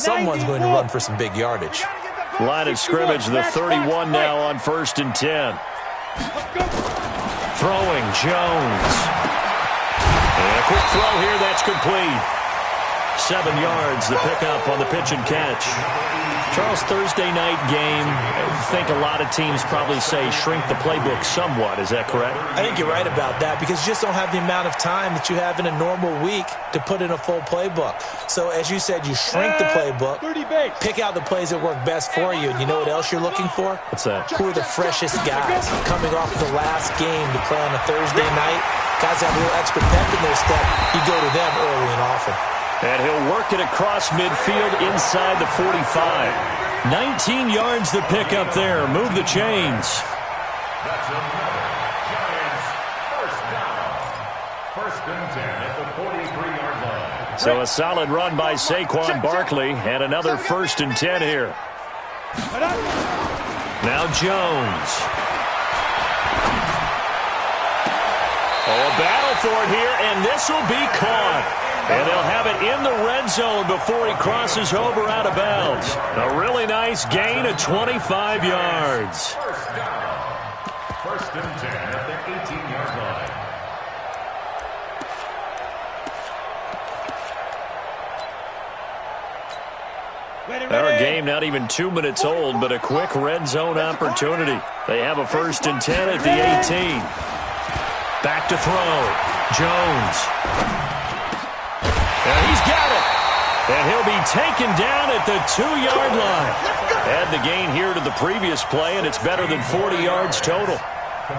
Someone's going to run for some big yardage. Line of scrimmage, the 31 now on 1st and 10. Throwing, Jones. And a quick throw here, that's complete. 7 yards, the pickup on the pitch and catch. Charles, Thursday night game, I think a lot of teams probably say shrink the playbook somewhat. Is that correct? I think you're right about that because you just don't have the amount of time that you have in a normal week to put in a full playbook. So, as you said, you shrink the playbook, pick out the plays that work best for you. And you know what else you're looking for? What's that? Who are the freshest guys coming off the last game to play on a Thursday night? Guys have a little extra pep in their step. You go to them early and often. And he'll work it across midfield inside the 45. 19 yards the pick up there. Move the chains. First and 10 at the 43-yard line. So a solid run by Saquon Barkley and another 1st and 10 here. Now Jones. Oh, a battle for it here, and this will be caught. And they'll have it in the red zone before he crosses over out of bounds. A really nice gain of 25 yards. First and 10 at the 18-yard line. Our game not even 2 minutes old, but a quick red zone opportunity. They have a 1st and 10 at the 18. Back to throw. Jones. And he's got it. And he'll be taken down at the 2-yard line. Add the gain here to the previous play, and it's better than 40 yards total.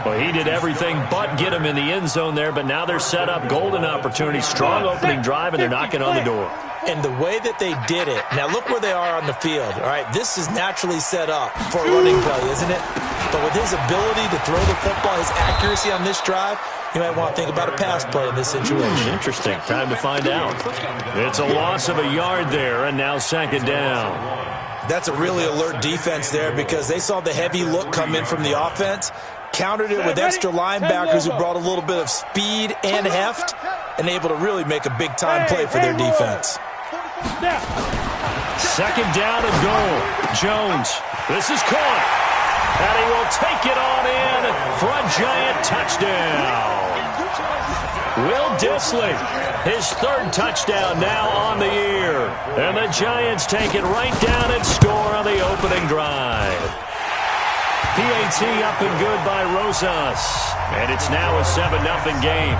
Well, he did everything but get him in the end zone there, but now they're set up. Golden opportunity, strong opening drive, and they're knocking on the door. And the way that they did it, now look where they are on the field. All right, this is naturally set up for a running play, isn't it? But with his ability to throw the football, his accuracy on this drive, you might want to think about a pass play in this situation. Interesting. Time to find out. It's a loss of a yard there, and now 2nd down. That's a really alert defense there because they saw the heavy look come in from the offense, countered it with extra linebackers who brought a little bit of speed and heft, and able to really make a big-time play for their defense. 2nd down and goal. Jones. This is caught. And he will take it on in for a giant touchdown. Will Dissly, his 3rd touchdown now on the year. And the Giants take it right down and score on the opening drive. PAT up and good by Rosas. And it's now a 7-0 game.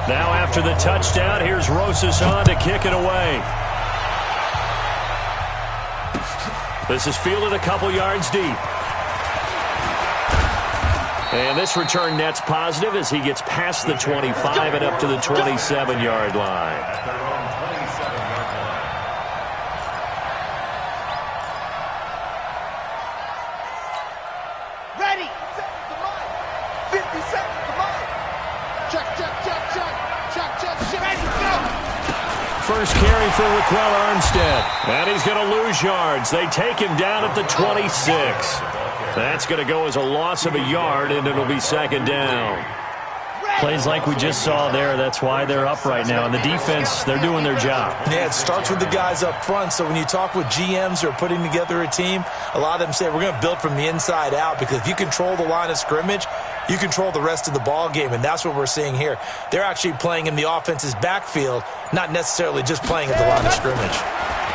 Now after the touchdown, here's Rosas on to kick it away. This is fielded a couple yards deep. And this return net's positive as he gets past the 25 and up to the 27-yard line. Ready, set, the line. 50 seconds, the line. Check, check, check, check. Check, check, check. Ready, go. First carry for Raquel Armstead. And he's going to lose yards. They take him down at the 26. That's going to go as a loss of a yard, and it'll be 2nd down. Plays like we just saw there, that's why they're up right now. And the defense, they're doing their job. Yeah, it starts with the guys up front. So when you talk with GMs who are putting together a team, a lot of them say we're going to build from the inside out because if you control the line of scrimmage, you control the rest of the ball game, and that's what we're seeing here. They're actually playing in the offense's backfield, not necessarily just playing at the line of scrimmage.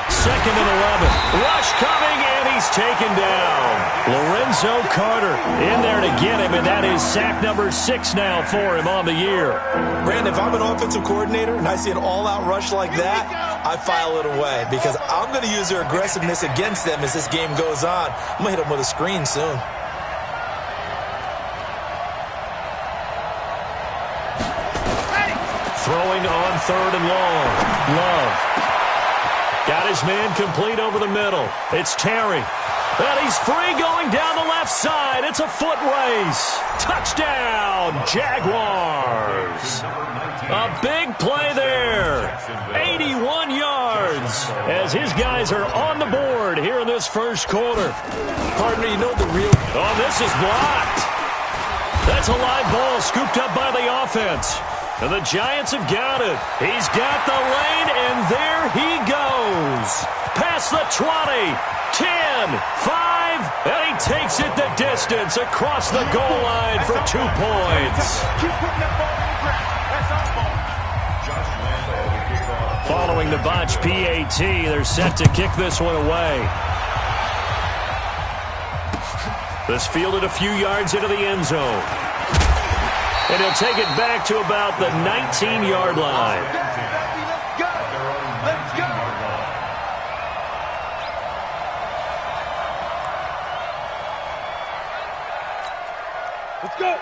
2nd and 11. Rush coming, and he's taken down. Lorenzo Carter in there to get him, and that is sack number 6 now for him on the year. Brandon, if I'm an offensive coordinator and I see an all-out rush like that, I file it away because I'm going to use their aggressiveness against them as this game goes on. I'm going to hit them with a screen soon. Throwing on 3rd and long. Love. Got his man complete over the middle. It's Terry. And he's free going down the left side. It's a foot race. Touchdown, Jaguars. A big play there. 81 yards as his guys are on the board here in this first quarter. Partner, you know the real... Oh, this is blocked. That's a live ball scooped up by the offense. And the Giants have got it. He's got the lane, and there he goes. Past the 20, 10, 5, and he takes it the distance across the goal line for 2 points. Keep putting that ball on the ground. That's our ball. Josh Lambo to kick off. Following the botch PAT, they're set to kick this one away. This fielded a few yards into the end zone. And he'll take it back to about the 19-yard line. Let's go. Let's go.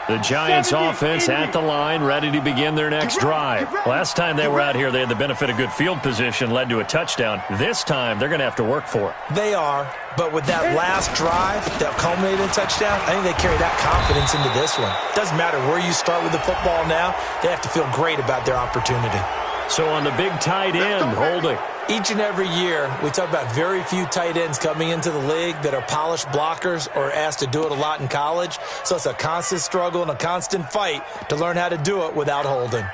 The Giants offense at the line, ready to begin their next drive. Last time they were out here, they had the benefit of good field position, led to a touchdown. This time, they're going to have to work for it. They are, but with that last drive that culminated in a touchdown, I think they carry that confidence into this one. Doesn't matter where you start with the football now, they have to feel great about their opportunity. So on the big tight end, Holding. Each and every year, we talk about very few tight ends coming into the league that are polished blockers or asked to do it a lot in college. So it's a constant struggle and a constant fight to learn how to do it without Holding.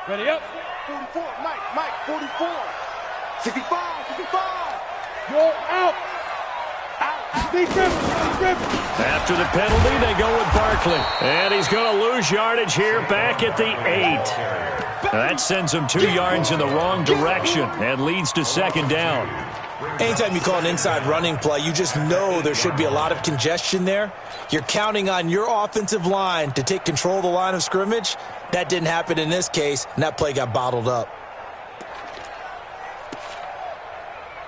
Ready up. 44. Mike, 44. 65. 65. You're out. After the penalty, they go with Barkley. And he's going to lose yardage here back at the 8. That sends him 2 yards in the wrong direction and leads to second down. Anytime you call an inside running play, you just know there should be a lot of congestion there. You're counting on your offensive line to take control of the line of scrimmage. That didn't happen in this case, and that play got bottled up.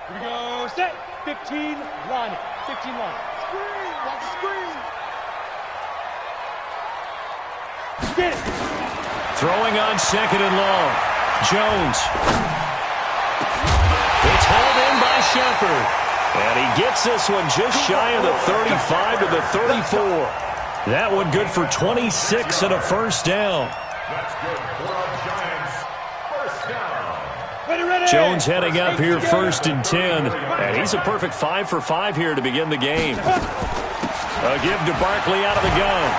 Here we go, set, 15, line, 15 line. Screen. Watch the screen. Get it. Throwing on second and long. Jones. It's hauled in by Shepard. And he gets this one just shy of the 35 to the 34. That one good for 26 and a first down. That's good for our Giants. First down. Ready. Jones heading up here first and 10. And he's a perfect 5 for 5 here to begin the game. A give to Barkley out of the gun.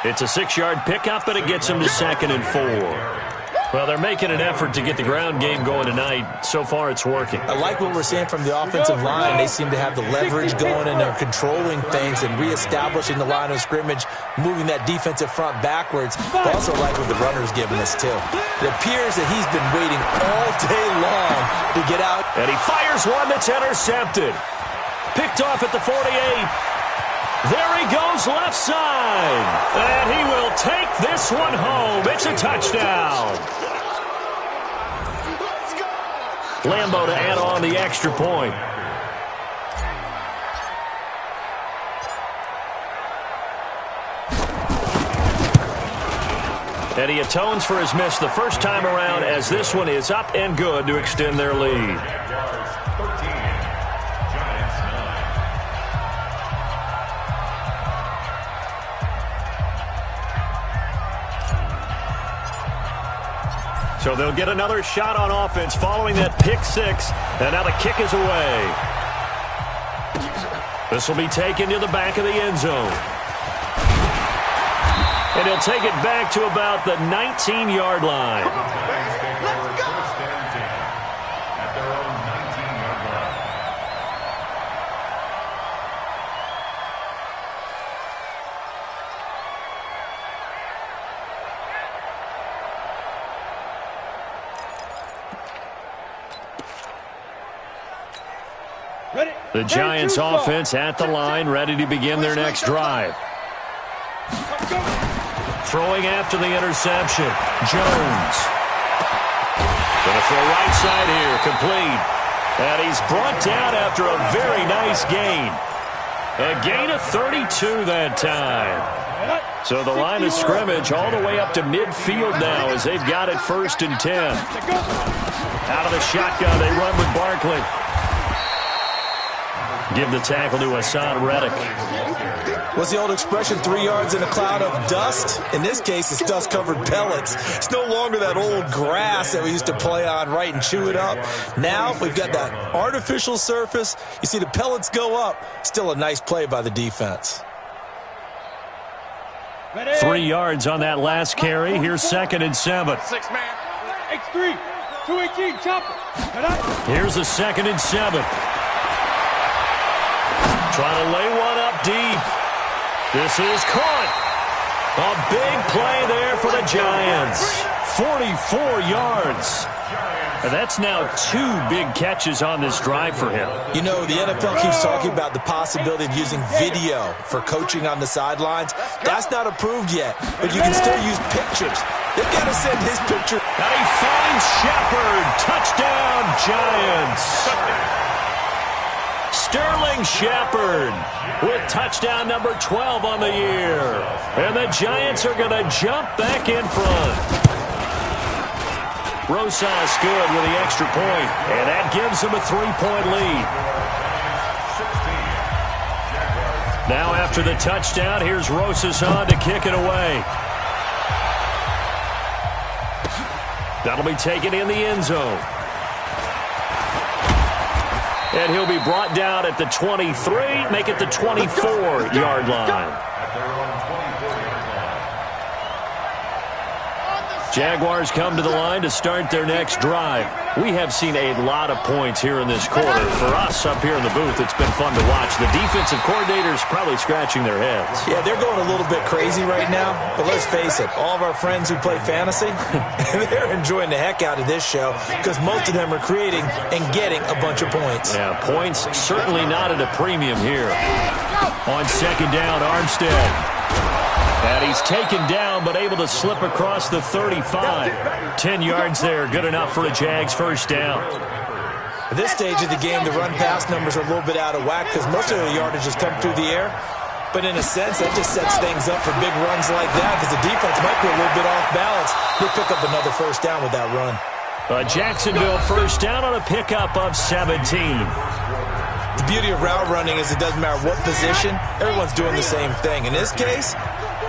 It's a 6-yard pickup, but it gets him to second and 4. Well, they're making an effort to get the ground game going tonight. So far, it's working. I like what we're seeing from the offensive line. They seem to have the leverage going, and they're controlling things and reestablishing the line of scrimmage, moving that defensive front backwards. But also like what the runner's giving us, too. It appears that he's been waiting all day long to get out. And he fires one that's intercepted. Picked off at the 48. There he goes left side. And he will take this one home. It's a touchdown. Lambo to add on the extra point. And he atones for his miss the first time around as this one is up and good to extend their lead. Jaguars 13. Giants 9. So they'll get another shot on offense following that pick six. And now the kick is away. This will be taken to the back of the end zone. And he'll take it back to about the 19-yard line. Let's go. First and 10 at their own 19-yard line. Ready. The Giants offense at the line, ready to begin their next drive. Throwing after the interception. Jones. Gonna throw right side here, complete. And he's brought down after a very nice gain. A gain of 32 that time. So the line of scrimmage all the way up to midfield now as they've got it first and 10. Out of the shotgun, they run with Barkley. Give the tackle to Hassan Reddick. What's the old expression, 3 yards in a cloud of dust? In this case, it's dust-covered pellets. It's no longer that old grass that we used to play on, right, and chew it up. Now we've got that artificial surface. You see the pellets go up. Still a nice play by the defense. Ready? 3 yards on that last carry. Here's 2nd and 7. Six-man. X3, 218, chopper. Here's a 2nd and 7. Trying to lay one up deep. This is caught. A big play there for the Giants. 44 yards. And that's now 2 big catches on this drive for him. You know, the NFL keeps talking about the possibility of using video for coaching on the sidelines. That's not approved yet, but you can still use pictures. They've got to send his picture. And he finds Shepard. Touchdown, Giants. Sterling Shepard with touchdown number 12 on the year. And the Giants are going to jump back in front. Rosas good with the extra point, and that gives them a 3-point lead. Now after the touchdown, here's Rosas on to kick it away. That'll be taken in the end zone. And he'll be brought down at the 23, make it the 24-yard line. Jaguars come to the line to start their next drive. We have seen a lot of points here in this quarter. For us up here in the booth, it's been fun to watch. The defensive coordinators probably scratching their heads. Yeah, they're going a little bit crazy right now, but let's face it, all of our friends who play fantasy, they're enjoying the heck out of this show because most of them are creating and getting a bunch of points. Yeah, points certainly not at a premium here. On 2nd down, Armstead. And he's taken down, but able to slip across the 35. 10 yards there, good enough for a Jags first down. At this stage of the game, the run-pass numbers are a little bit out of whack because most of the yardage has come through the air. But in a sense, that just sets things up for big runs like that because the defense might be a little bit off balance. They pick up another first down with that run. Jacksonville first down on a pickup of 17. The beauty of route running is it doesn't matter what position, everyone's doing the same thing. In this case,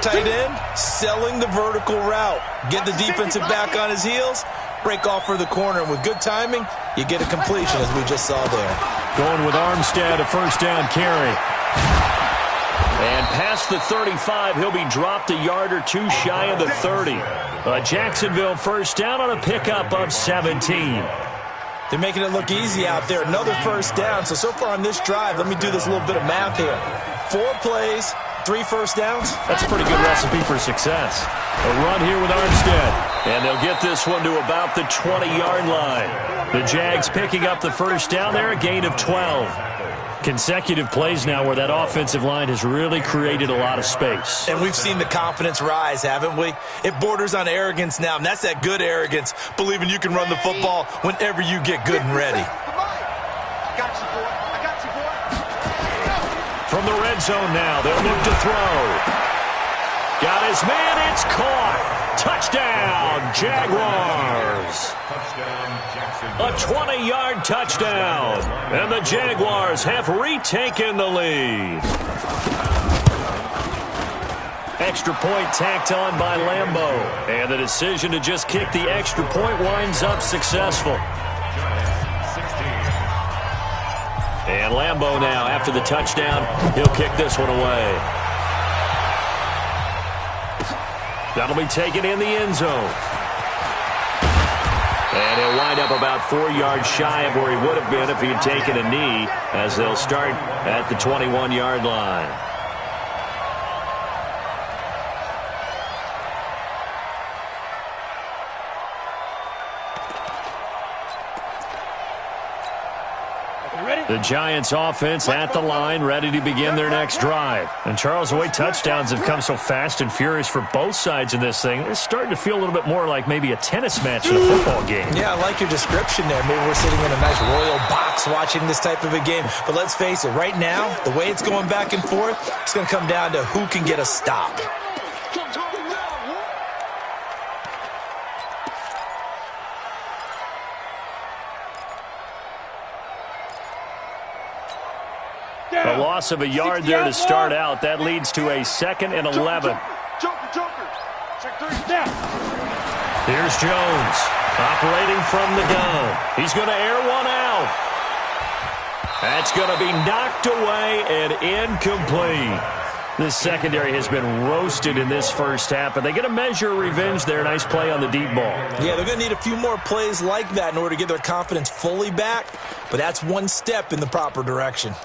tight end, selling the vertical route. Get the defensive back on his heels, break off for the corner. And with good timing, you get a completion, as we just saw there. Going with Armstead, a first down carry. And past the 35, he'll be dropped a yard or 2 shy of the 30. Jacksonville first down on a pickup of 17. They're making it look easy out there. Another first down. So far on this drive, let me do this little bit of math here. 4 plays, 3 first downs. That's a pretty good recipe for success. A run here with Armstead. And they'll get this one to about the 20-yard line. The Jags picking up the first down there, a gain of 12. Consecutive plays now where that offensive line has really created a lot of space. And we've seen the confidence rise, haven't we? It borders on arrogance now, and that's that good arrogance, believing you can run the football whenever you get good and ready. I got you, boy. I got you, boy. From the red zone now, they'll look to throw. Got his man, it's caught. Touchdown, Jaguars. A 20-yard touchdown. And the Jaguars have retaken the lead. Extra point tacked on by Lambeau. And the decision to just kick the extra point winds up successful. And Lambeau now, after the touchdown, he'll kick this one away. That'll be taken in the end zone. And he'll wind up about 4 yards shy of where he would have been if he had taken a knee, as they'll start at the 21-yard line. The Giants offense at the line, ready to begin their next drive. And Charles, the way touchdowns have come so fast and furious for both sides in this thing, it's starting to feel a little bit more like maybe a tennis match in a football game. Yeah, I like your description there. Maybe we're sitting in a nice royal box watching this type of a game. But let's face it, right now, the way it's going back and forth, it's going to come down to who can get a stop. A loss of a yard there to start out. That leads to a 2nd and 11. Joker. Check 3 down. Here's Jones, operating from the gun. He's going to air one out. That's going to be knocked away and incomplete. This secondary has been roasted in this first half, but they get a measure of revenge there. Nice play on the deep ball. Yeah, they're going to need a few more plays like that in order to get their confidence fully back, but that's one step in the proper direction.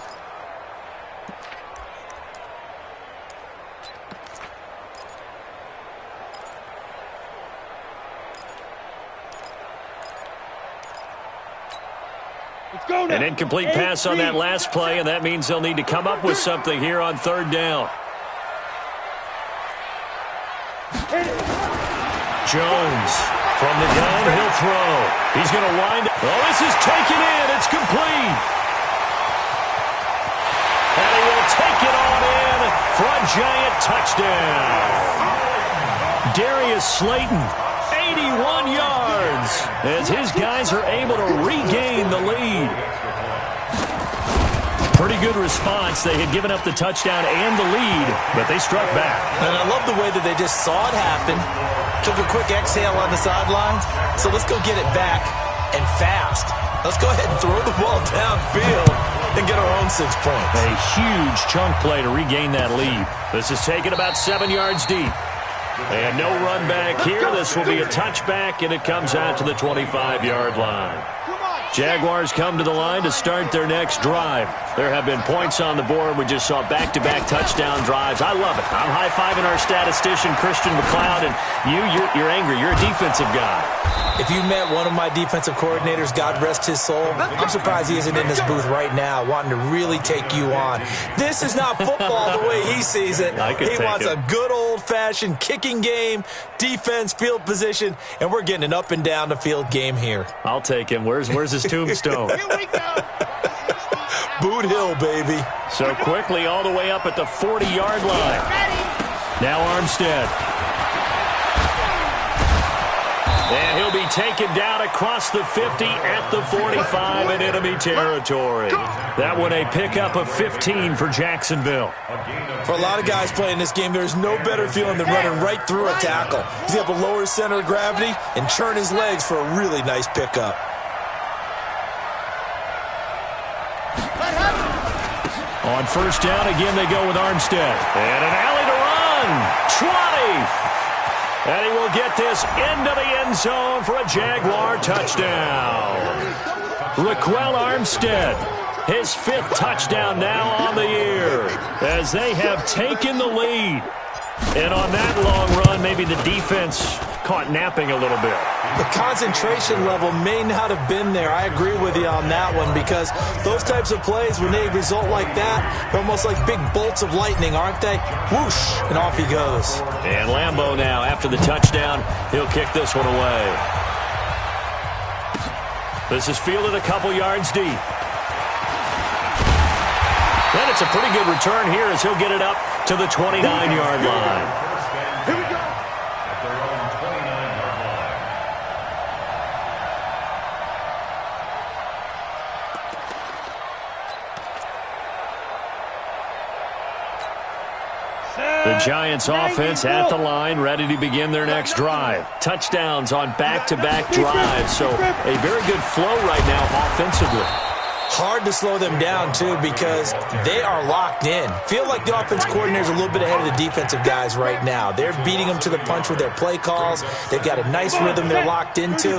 An incomplete pass on that last play, and that means they'll need to come up with something here on third down. Jones from the gun, he'll throw. He's going to wind up. Oh, this is taken in. It's complete. And he will take it on in for a giant touchdown. Darius Slayton, 81 yards, as his guys are able to regain the lead. Pretty good response. They had given up the touchdown and the lead, but they struck back. And I love the way that they just saw it happen, took a quick exhale on the sidelines. So let's go get it back and fast. Let's go ahead and throw the ball downfield and get our own 6 points. A huge chunk play to regain that lead. This is taken about 7 yards deep. And no run back here. This will be a touchback, and it comes out to the 25-yard line. Jaguars come to the line to start their next drive. There have been points on the board. We just saw back-to-back touchdown drives. I love it. I'm high-fiving our statistician, Christian McLeod, and you're angry. You're a defensive guy. If you met one of my defensive coordinators, God rest his soul, I'm surprised he isn't in this booth right now wanting to really take you on. This is not football the way he sees it. He wants a good old-fashioned kicking game, defense, field position, and we're getting an up-and-down-the-field game here. I'll take him. Where's his tombstone? Here we go. Boot Hill, baby. So quickly all the way up at the 40-yard line. Now Armstead. And he'll be taken down across the 50 at the 45 in enemy territory. That one a pickup of 15 for Jacksonville. For a lot of guys playing this game, there's no better feeling than running right through a tackle. He's able to lower his center of gravity and churn his legs for a really nice pickup. On first down, again they go with Armstead. And an alley to run. 20. And he will get this into the end zone for a Jaguar touchdown. Raquel Armstead, his 5th touchdown now on the year, as they have taken the lead. And on that long run, maybe the defense caught napping a little bit. The concentration level may not have been there. I agree with you on that one, because those types of plays, when they result like that, they're almost like big bolts of lightning, aren't they? Whoosh, and off he goes. And Lambeau now, after the touchdown, he'll kick this one away. This is fielded a couple yards deep. And it's a pretty good return here as he'll get it up to the 29-yard line. Here we go. At their own 29-yard line. The Giants offense at the line, ready to begin their next drive. Touchdowns on back-to-back drives, so a very good flow right now offensively. Hard to slow them down, too, because they are locked in. Feel like the offense coordinator's a little bit ahead of the defensive guys right now. They're beating them to the punch with their play calls. They've got a nice rhythm they're locked into.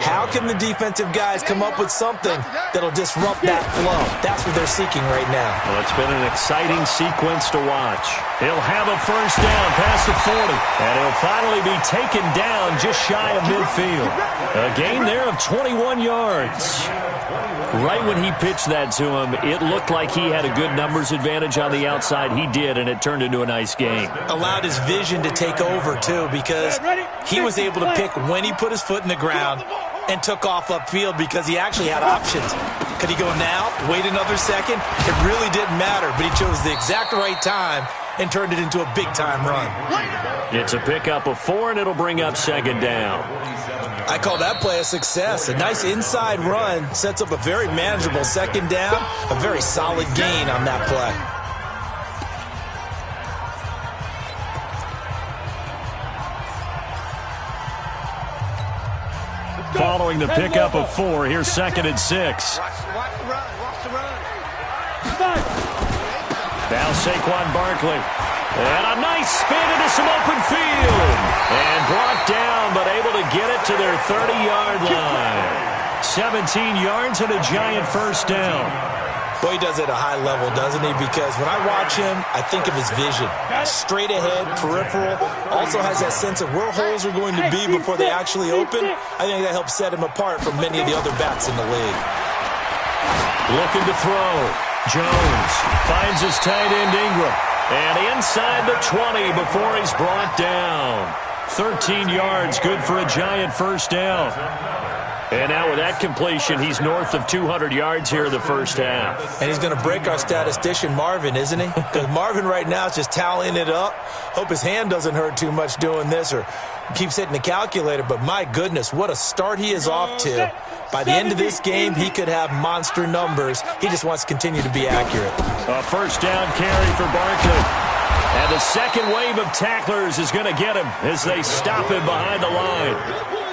How can the defensive guys come up with something that'll disrupt that flow? That's what they're seeking right now. Well, it's been an exciting sequence to watch. He'll have a first down past the 40, and he'll finally be taken down just shy of midfield. A gain there of 21 yards. Right when he pitched that to him, it looked like he had a good numbers advantage on the outside. He did, and it turned into a nice game. Allowed his vision to take over, too, because he was able to pick when he put his foot in the ground and took off upfield because he actually had options. Could he go now, wait another second? It really didn't matter, but he chose the exact right time and turned it into a big-time run. It's a pickup of 4, and it'll bring up second down. I call that play a success. A nice inside run sets up a very manageable second down, a very solid gain on that play. Following the pickup of 4, here's 2nd and 6. Watch the run. Watch the run. Now Saquon Barkley. And a nice spin into some open field. And brought down, but able to get it to their 30-yard line. 17 yards and a giant first down. Well, he does it at a high level, doesn't he? Because when I watch him, I think of his vision. Straight ahead, peripheral. Also has that sense of where holes are going to be before they actually open. I think that helps set him apart from many of the other backs in the league. Looking to throw. Jones finds his tight end Ingram. And inside the 20 before he's brought down. 13 yards, good for a giant first down. And now with that completion, he's north of 200 yards here in the first half. And he's going to break our statistician Marvin, isn't he? Because Marvin right now is just tallying it up. Hope his hand doesn't hurt too much doing this or keeps hitting the calculator. But my goodness, what a start he is off to. By the end of this game, he could have monster numbers. He just wants to continue to be accurate. A first down carry for Barkley. And the second wave of tacklers is going to get him as they stop him behind the line.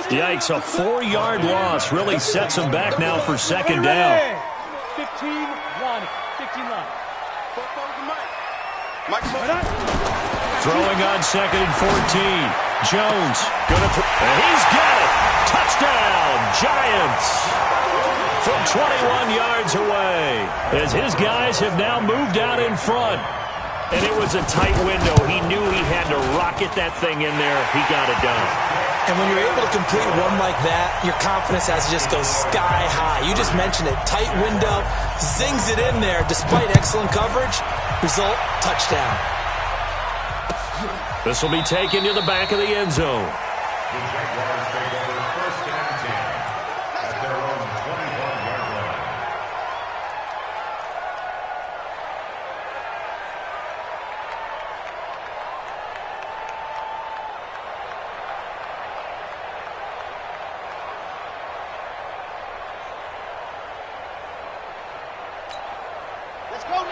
Yikes, a 4-yard loss really sets him back now for second down. 15 line. 15 line. Throwing on second and 14. Jones gonna and he's got it. Touchdown, Giants. From 21 yards away as his guys have now moved out in front. And it was a tight window. He knew he had to rocket that thing in there. He got it done. And when you're able to complete one like that, your confidence has to just go sky high. You just mentioned it. Tight window, zings it in there despite excellent coverage. Result, touchdown. This will be taken to the back of the end zone. The Jaguars take over first and 10 at their own 21-yard line.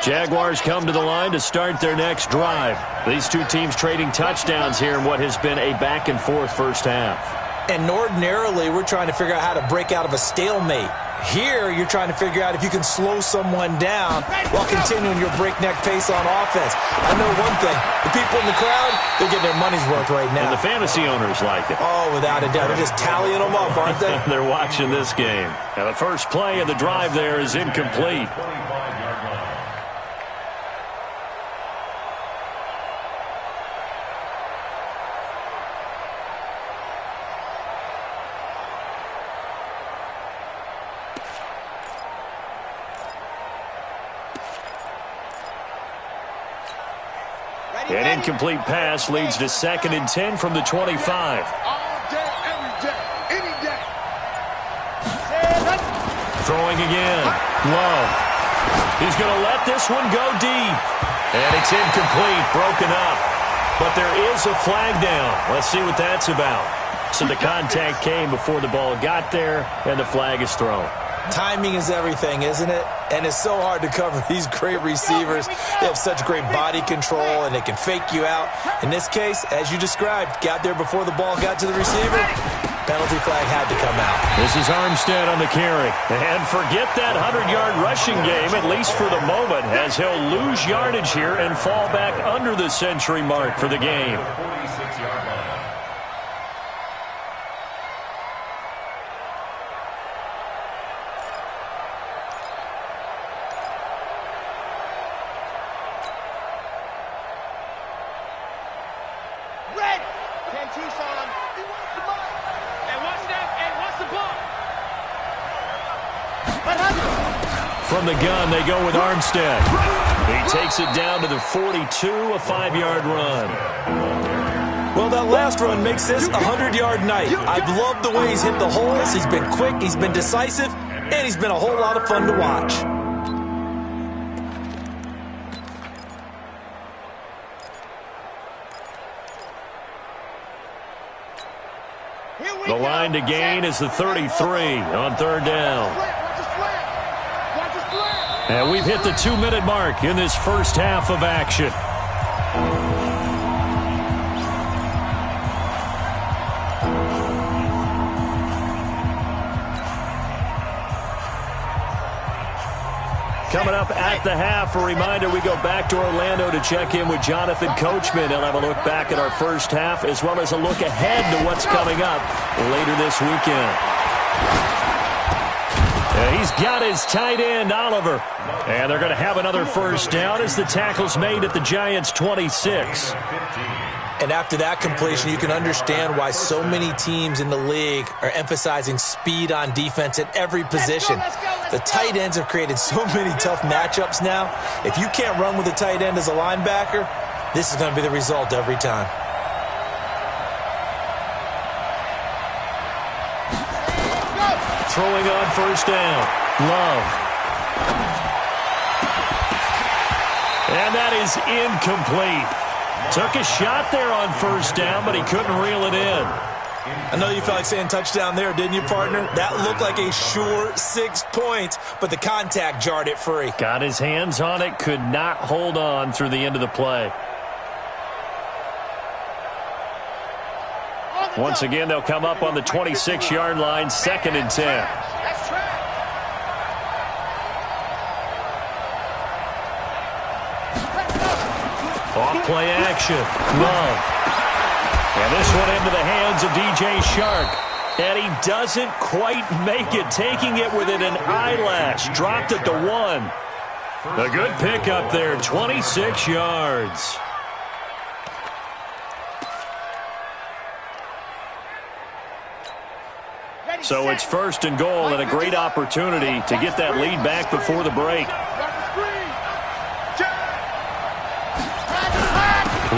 Jaguars come to the line to start their next drive. These two teams trading touchdowns here in what has been a back-and-forth first half. And ordinarily, we're trying to figure out how to break out of a stalemate. Here, you're trying to figure out if you can slow someone down while continuing your breakneck pace on offense. I know one thing. The people in the crowd, they're getting their money's worth right now. And the fantasy owners like it. Oh, without a doubt. They're just tallying them up, aren't they? They're watching this game. Now, the first play of the drive there is incomplete. 25-yard line. An incomplete pass leads to second and 10 from the 25. All day, every day, any day. Throwing again. Love. He's going to let this one go deep. And it's incomplete, broken up. But there is a flag down. Let's see what that's about. So the contact came before the ball got there, and the flag is thrown. Timing is everything, isn't it? And it's so hard to cover these great receivers. They have such great body control, and they can fake you out. In this case, as you described, got there before the ball got to the receiver. Penalty flag had to come out. This is Armstead on the carry. And forget that 100-yard rushing game, at least for the moment, as he'll lose yardage here and fall back under the century mark for the game. 46-yard line. From the gun, they go with Armstead. He takes it down to the 42, a 5-yard run. Well, that last run makes this a 100-yard night. I've loved the way he's hit the holes. He's been quick, he's been decisive, and he's been a whole lot of fun to watch. The line to gain is the 33 on third down. And we've hit the 2-minute mark in this first half of action. Coming up at the half, a reminder, we go back to Orlando to check in with Jonathan Coachman. He'll have a look back at our first half as well as a look ahead to what's coming up later this weekend. He's got his tight end, Oliver. And they're going to have another first down as the tackle's made at the Giants' 26. And after that completion, you can understand why so many teams in the league are emphasizing speed on defense at every position. The tight ends have created so many tough matchups now. If you can't run with a tight end as a linebacker, this is going to be the result every time. Throwing on first down, Love. And that is incomplete. Took a shot there on first down, but he couldn't reel it in. I know you felt like saying touchdown there, didn't you, partner? That looked like a sure 6 points, but the contact jarred it free. Got his hands on it, could not hold on through the end of the play. Once again, they'll come up on the 26-yard line, 2nd and 10. Off-play action. Love. And this one into the hands of DJ Shark. And he doesn't quite make it, taking it within an eyelash. Dropped it to 1. A good pickup there, 26 yards. So it's 1st and goal and a great opportunity to get that lead back before the break.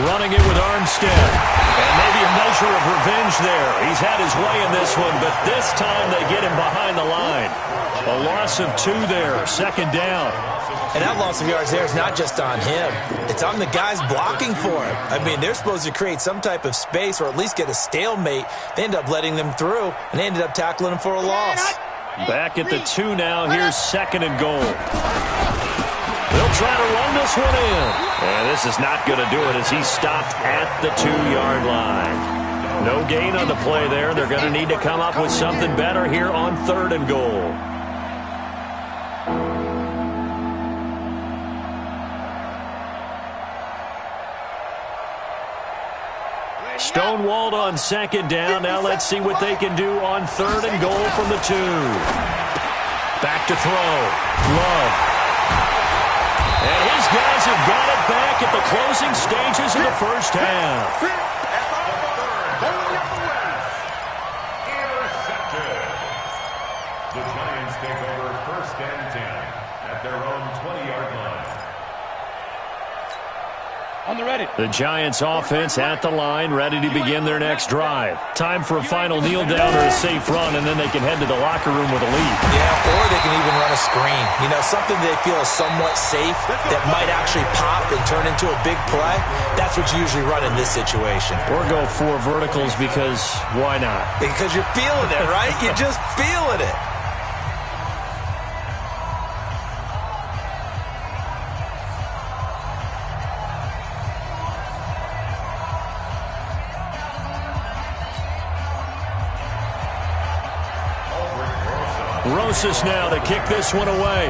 Running it with Armstead. And maybe a measure of revenge there. He's had his way in this one, but this time they get him behind the line. A loss of 2 there, 2nd down. And that loss of yards there is not just on him. It's on the guys blocking for him. I mean, they're supposed to create some type of space or at least get a stalemate. They end up letting them through, and they ended up tackling him for a loss. Back at the 2 now. Here's 2nd and goal. They'll try to run this one in. And this is not going to do it as he's stopped at the 2-yard line. No gain on the play there. They're going to need to come up with something better here on 3rd and goal. Stonewalled on 2nd down. Now let's see what they can do on 3rd and goal from the 2. Back to throw. Love. And his guys have got it back at the closing stages of the first half. Intercepted. The Giants take over 1st and 10 at their own 20-yard line. On the ready. The Giants offense at the line, ready to begin their next drive. Time for a final kneel down or a safe run, and then they can head to the locker room with a lead. Yeah, or they can even run a screen. You know, something they feel is somewhat safe that might actually pop and turn into a big play. That's what you usually run in this situation. Or go 4 verticals because why not? Because you're feeling it, right? You're just feeling it. Rosas now to kick this one away.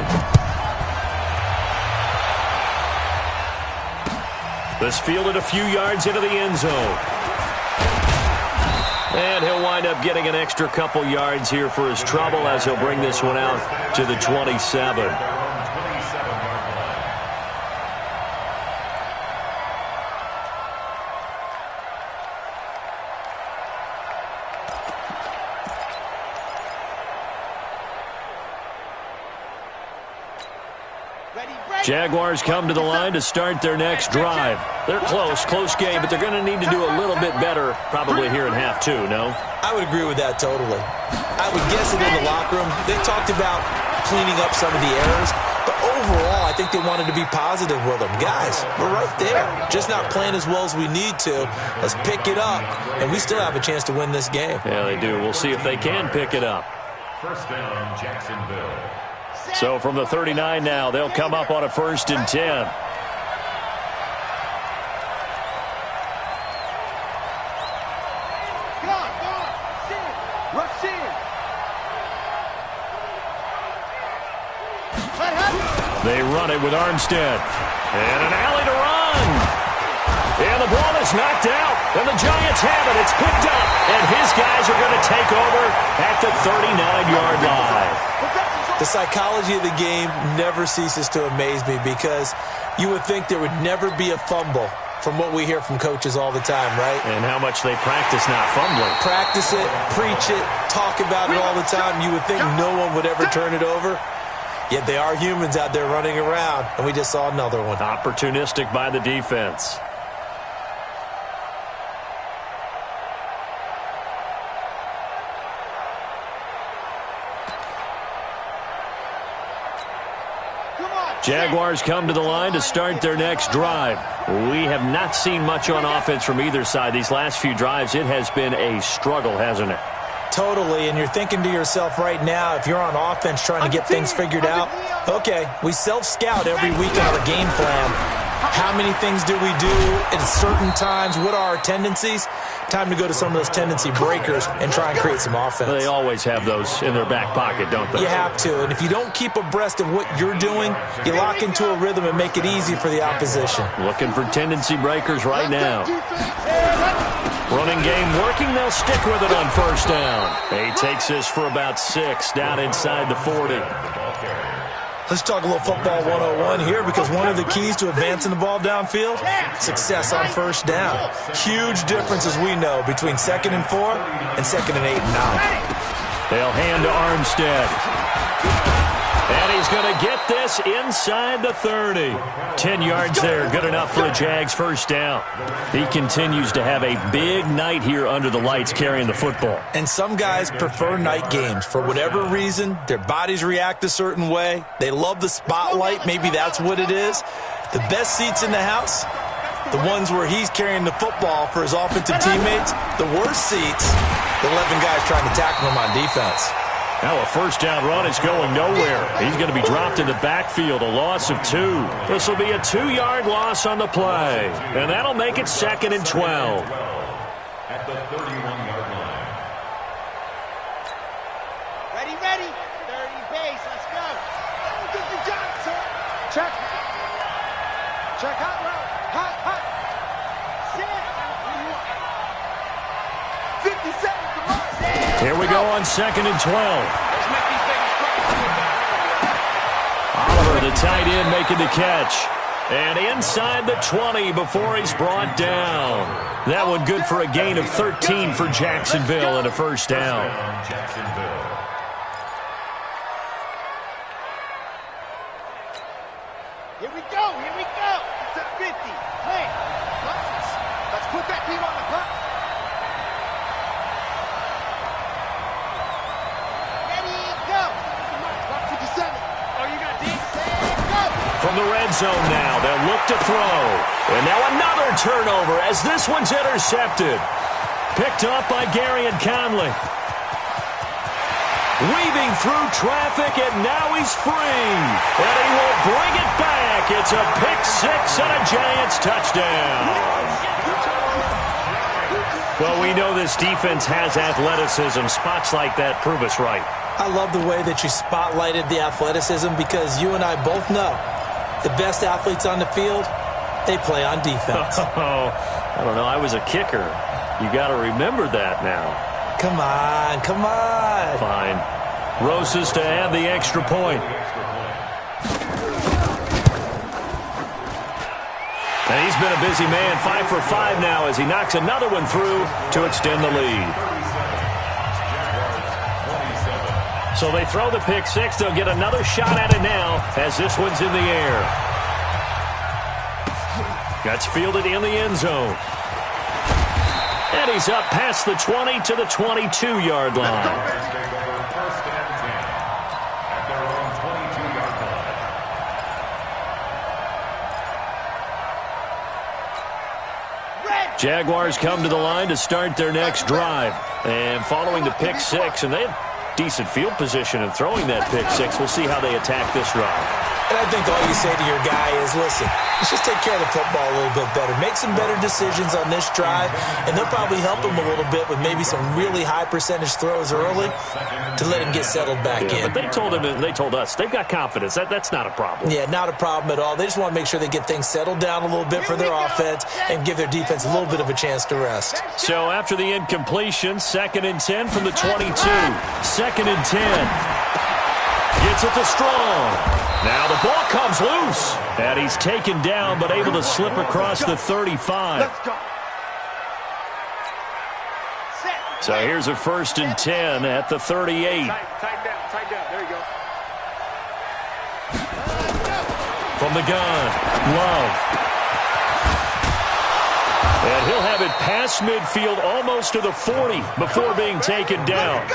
This fielded a few yards into the end zone. And he'll wind up getting an extra couple yards here for his trouble as he'll bring this one out to the 27. Jaguars come to the line to start their next drive. They're close game, but they're going to need to do a little bit better probably here in half 2, no? I would agree with that totally. I would guess it in the locker room. They talked about cleaning up some of the errors, but overall, I think they wanted to be positive with them. Guys, we're right there. Just not playing as well as we need to. Let's pick it up, and we still have a chance to win this game. Yeah, they do. We'll see if they can pick it up. 1st down, Jacksonville. So from the 39 now, they'll come up on a 1st and 10. Go on. Rush in. Let happen. They run it with Armstead. And an alley to run. And the ball is knocked out. And the Giants have it. It's picked up. And his guys are going to take over at the 39-yard line. The psychology of the game never ceases to amaze me because you would think there would never be a fumble from what we hear from coaches all the time, right? And how much they practice not fumbling. Practice it, preach it, talk about it all the time. You would think no one would ever turn it over. Yet they are humans out there running around, and we just saw another one. Opportunistic by the defense. Jaguars come to the line to start their next drive. We have not seen much on offense from either side. These last few drives, it has been a struggle, hasn't it? Totally, and you're thinking to yourself right now, if you're on offense trying to get things figured out, okay, we self-scout every week on our game plan. How many things do we do at certain times? What are our tendencies? Time to go to some of those tendency breakers and try and create some offense. They always have those in their back pocket, don't they? You have to, and if you don't keep abreast of what you're doing, you lock into a rhythm and make it easy for the opposition. Looking for tendency breakers right now. Running game working, they'll stick with it on first down. He takes this for about 6 down inside the 40. Let's talk a little football 101 here because one of the keys to advancing the ball downfield, success on first down. Huge difference, as we know, between 2nd and 4 and 2nd and 8 and 9. They'll hand to Armstead. And he's going to get this inside the 30. 10 yards there, good enough for a Jags first down. He continues to have a big night here under the lights carrying the football. And some guys prefer night games. For whatever reason, their bodies react a certain way. They love the spotlight. Maybe that's what it is. The best seats in the house, the ones where he's carrying the football for his offensive teammates. The worst seats, the 11 guys trying to tackle him on defense. Now a first down run is going nowhere. He's going to be dropped in the backfield, a loss of 2. This will be a 2-yard loss on the play. And that'll make it 2nd and 12. At the 31-yard line. Ready. 30 base. Let's go. Get the Johnson. Check. Hot route. Hot. Sit. 50 seconds to mark. Here we go on 2nd and 12. Oliver, the tight end, making the catch. And inside the 20 before he's brought down. That one good for a gain of 13 for Jacksonville and a first down. Here we go. It's at 50. Hey, let's put that team on the clock. From the red zone now, they'll look to throw. And now another turnover as this one's intercepted. Picked up by Garyon Conley. Weaving through traffic, and now he's free. And he will bring it back. It's a pick-6 and a Giants touchdown. Well, we know this defense has athleticism. Spots like that prove us right. I love the way that you spotlighted the athleticism because you and I both know the best athletes on the field, they play on defense. Oh, I don't know. I was a kicker. You got to remember that now. Come on. Fine. Rosas to add the extra point. And he's been a busy man, 5 for 5 now as he knocks another one through to extend the lead. So they throw the pick-6. They'll get another shot at it now as this one's in the air. That's fielded in the end zone. And he's up past the 20 to the 22-yard line. First and 10 at their own 22-yard line. Jaguars come to the line to start their next drive. And following the pick-6, and they have decent field position and throwing that pick-6. We'll see how they attack this drive. And I think all you say to your guy is, listen, let's just take care of the football a little bit better. Make some better decisions on this drive, and they'll probably help him a little bit with maybe some really high percentage throws early to let him get settled back in. But they told us, they've got confidence. That's not a problem. Yeah, not a problem at all. They just want to make sure they get things settled down a little bit for their offense and give their defense a little bit of a chance to rest. So after the incompletion, 2nd and 10 from the 22. 2nd and 10. Gets it to Strong. Now the ball comes loose. And he's taken down but able to slip across the 35. So here's a 1st and 10 at the 38. Tight down. There you go. From the gun, Love. And he'll have it past midfield almost to the 40 before being taken down.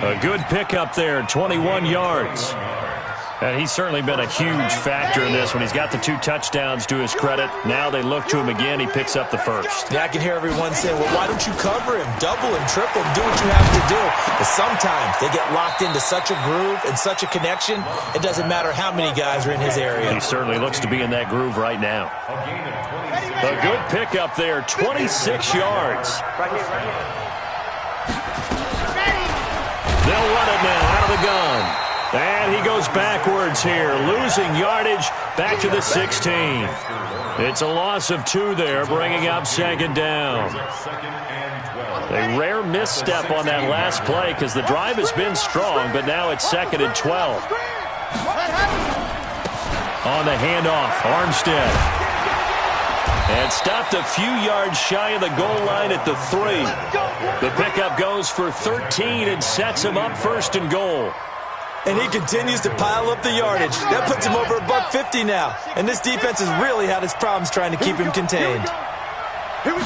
A good pickup there, 21 yards. And he's certainly been a huge factor in this when he's got the 2 touchdowns to his credit. Now they look to him again. He picks up the 1st. Yeah, I can hear everyone saying, well, why don't you cover him, double him, triple him, do what you have to do. But sometimes they get locked into such a groove and such a connection, it doesn't matter how many guys are in his area. He certainly looks to be in that groove right now. A good pickup there, 26 yards. They'll run it now out of the gun. And he goes backwards here, losing yardage back to the 16. It's a loss of 2 there, bringing up 2nd down. A rare misstep on that last play because the drive has been strong, but now it's 2nd and 12. On the handoff, Armstead. And stopped a few yards shy of the goal line at the 3. The pickup goes for 13 and sets him up 1st and goal. And he continues to pile up the yardage. That puts him over $150 now. And this defense has really had its problems trying to keep him contained. They'll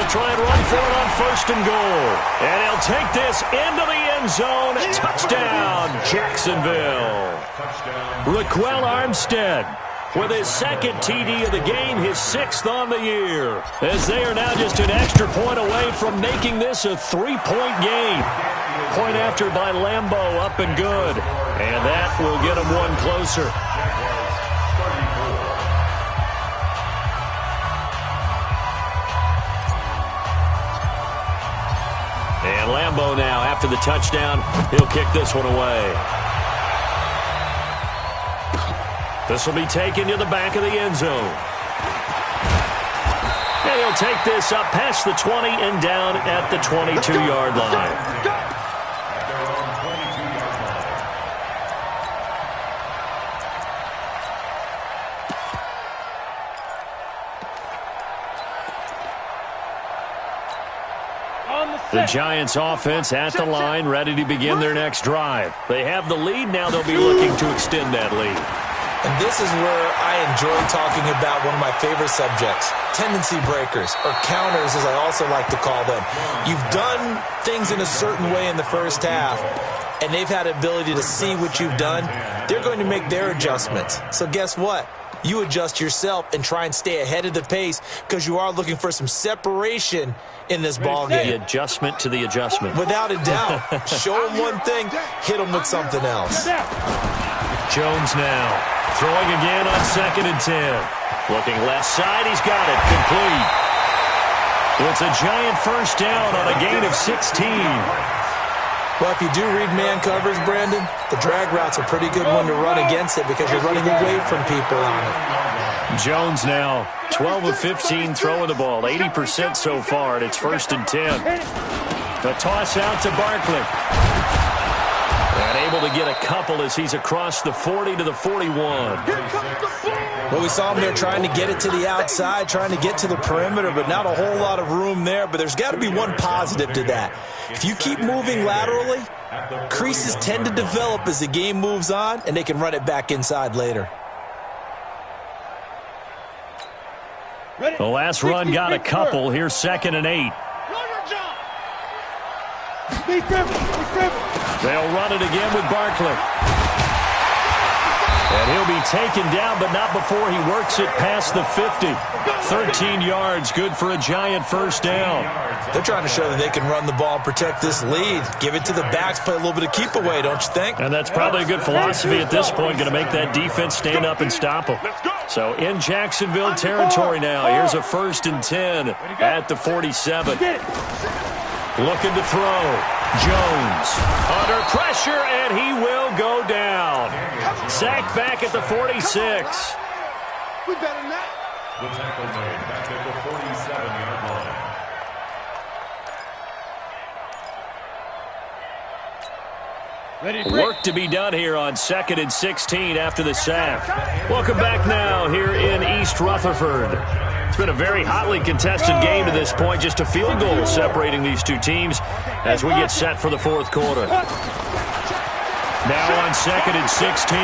try and run for it on 1st and goal. And he'll take this into the end zone. Touchdown, Jacksonville. Raquel Armstead with his 2nd TD of the game, his 6th on the year. As they are now just an extra point away from making this a 3-point game. Point after by Lambeau, up and good. And that will get him one closer. And Lambeau now, after the touchdown, he'll kick this one away. This will be taken to the back of the end zone. And he'll take this up past the 20 and down at the 22-yard line. The Giants offense at the line, ready to begin their next drive. They have the lead. Now they'll be looking to extend that lead. And this is where I enjoy talking about one of my favorite subjects, tendency breakers, or counters as I also like to call them. You've done things in a certain way in the first half, and they've had the ability to see what you've done. They're going to make their adjustments. So guess what? You adjust yourself and try and stay ahead of the pace because you are looking for some separation in this ball game. The adjustment to the adjustment. Without a doubt. Show them one thing, hit them with something else. Jones now throwing again on 2nd and 10. Looking left side, he's got it. Complete. It's a Giant first down on a gain of 16. Well, if you do read man covers, Brandon, the drag route's a pretty good one to run against it because you're running away from people on it. Jones now 12 of 15 throwing the ball, 80% so far, and it's 1st and 10. The toss out to Barkley. And able to get a couple as he's across the 40 to the 41. Well, we saw him there trying to get it to the outside, trying to get to the perimeter, but not a whole lot of room there. But there's got to be one positive to that. If you keep moving laterally, creases tend to develop as the game moves on, and they can run it back inside later. The last run got a couple. Here's 2nd and 8. They'll run it again with Barkley. And he'll be taken down, but not before he works it past the 50. 13 yards, good for a Giant first down. They're trying to show that they can run the ball and protect this lead. Give it to the backs, play a little bit of keep away, don't you think? And that's probably a good philosophy at this point, going to make that defense stand up and stop them. So in Jacksonville territory now, here's a 1st and 10 at the 47. Looking to throw. Jones under pressure, and he will go down. Sacked back at the 46. We better than that. The tackle made back at the 47-yard line. Work to be done here on 2nd and 16 after the sack. Welcome back now here in East Rutherford. It's been a very hotly contested game to this point. Just a field goal separating these two teams as we get set for the 4th quarter. Now on 2nd and 16.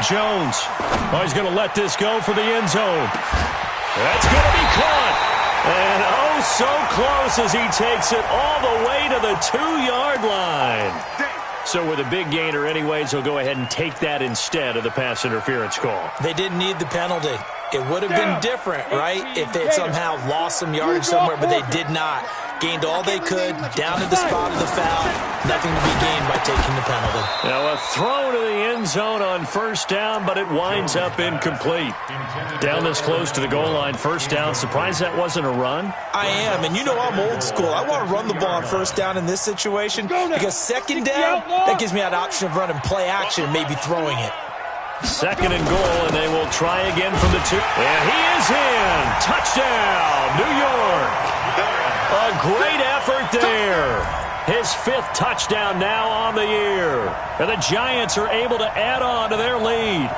Jones. Oh, he's going to let this go for the end zone. That's going to be caught. And oh, so close as he takes it all the way to the 2-yard line. So with a big gainer anyways, he'll go ahead and take that instead of the pass interference call. They didn't need the penalty. It would have been different, right, if they had somehow lost some yardage somewhere, but they did not. Gained all they could, down to the spot of the foul. Nothing to be gained by taking the penalty. Now a throw to the end zone on 1st down, but it winds up incomplete. Down this close to the goal line, 1st down. Surprised that wasn't a run? I am, and you know I'm old school. I want to run the ball on 1st down in this situation because 2nd down, that gives me an option of running play action, maybe throwing it. 2nd and goal, and they will try again from the 2. And he is in. Touchdown, New York. A great effort there. His 5th touchdown now on the year. And the Giants are able to add on to their lead.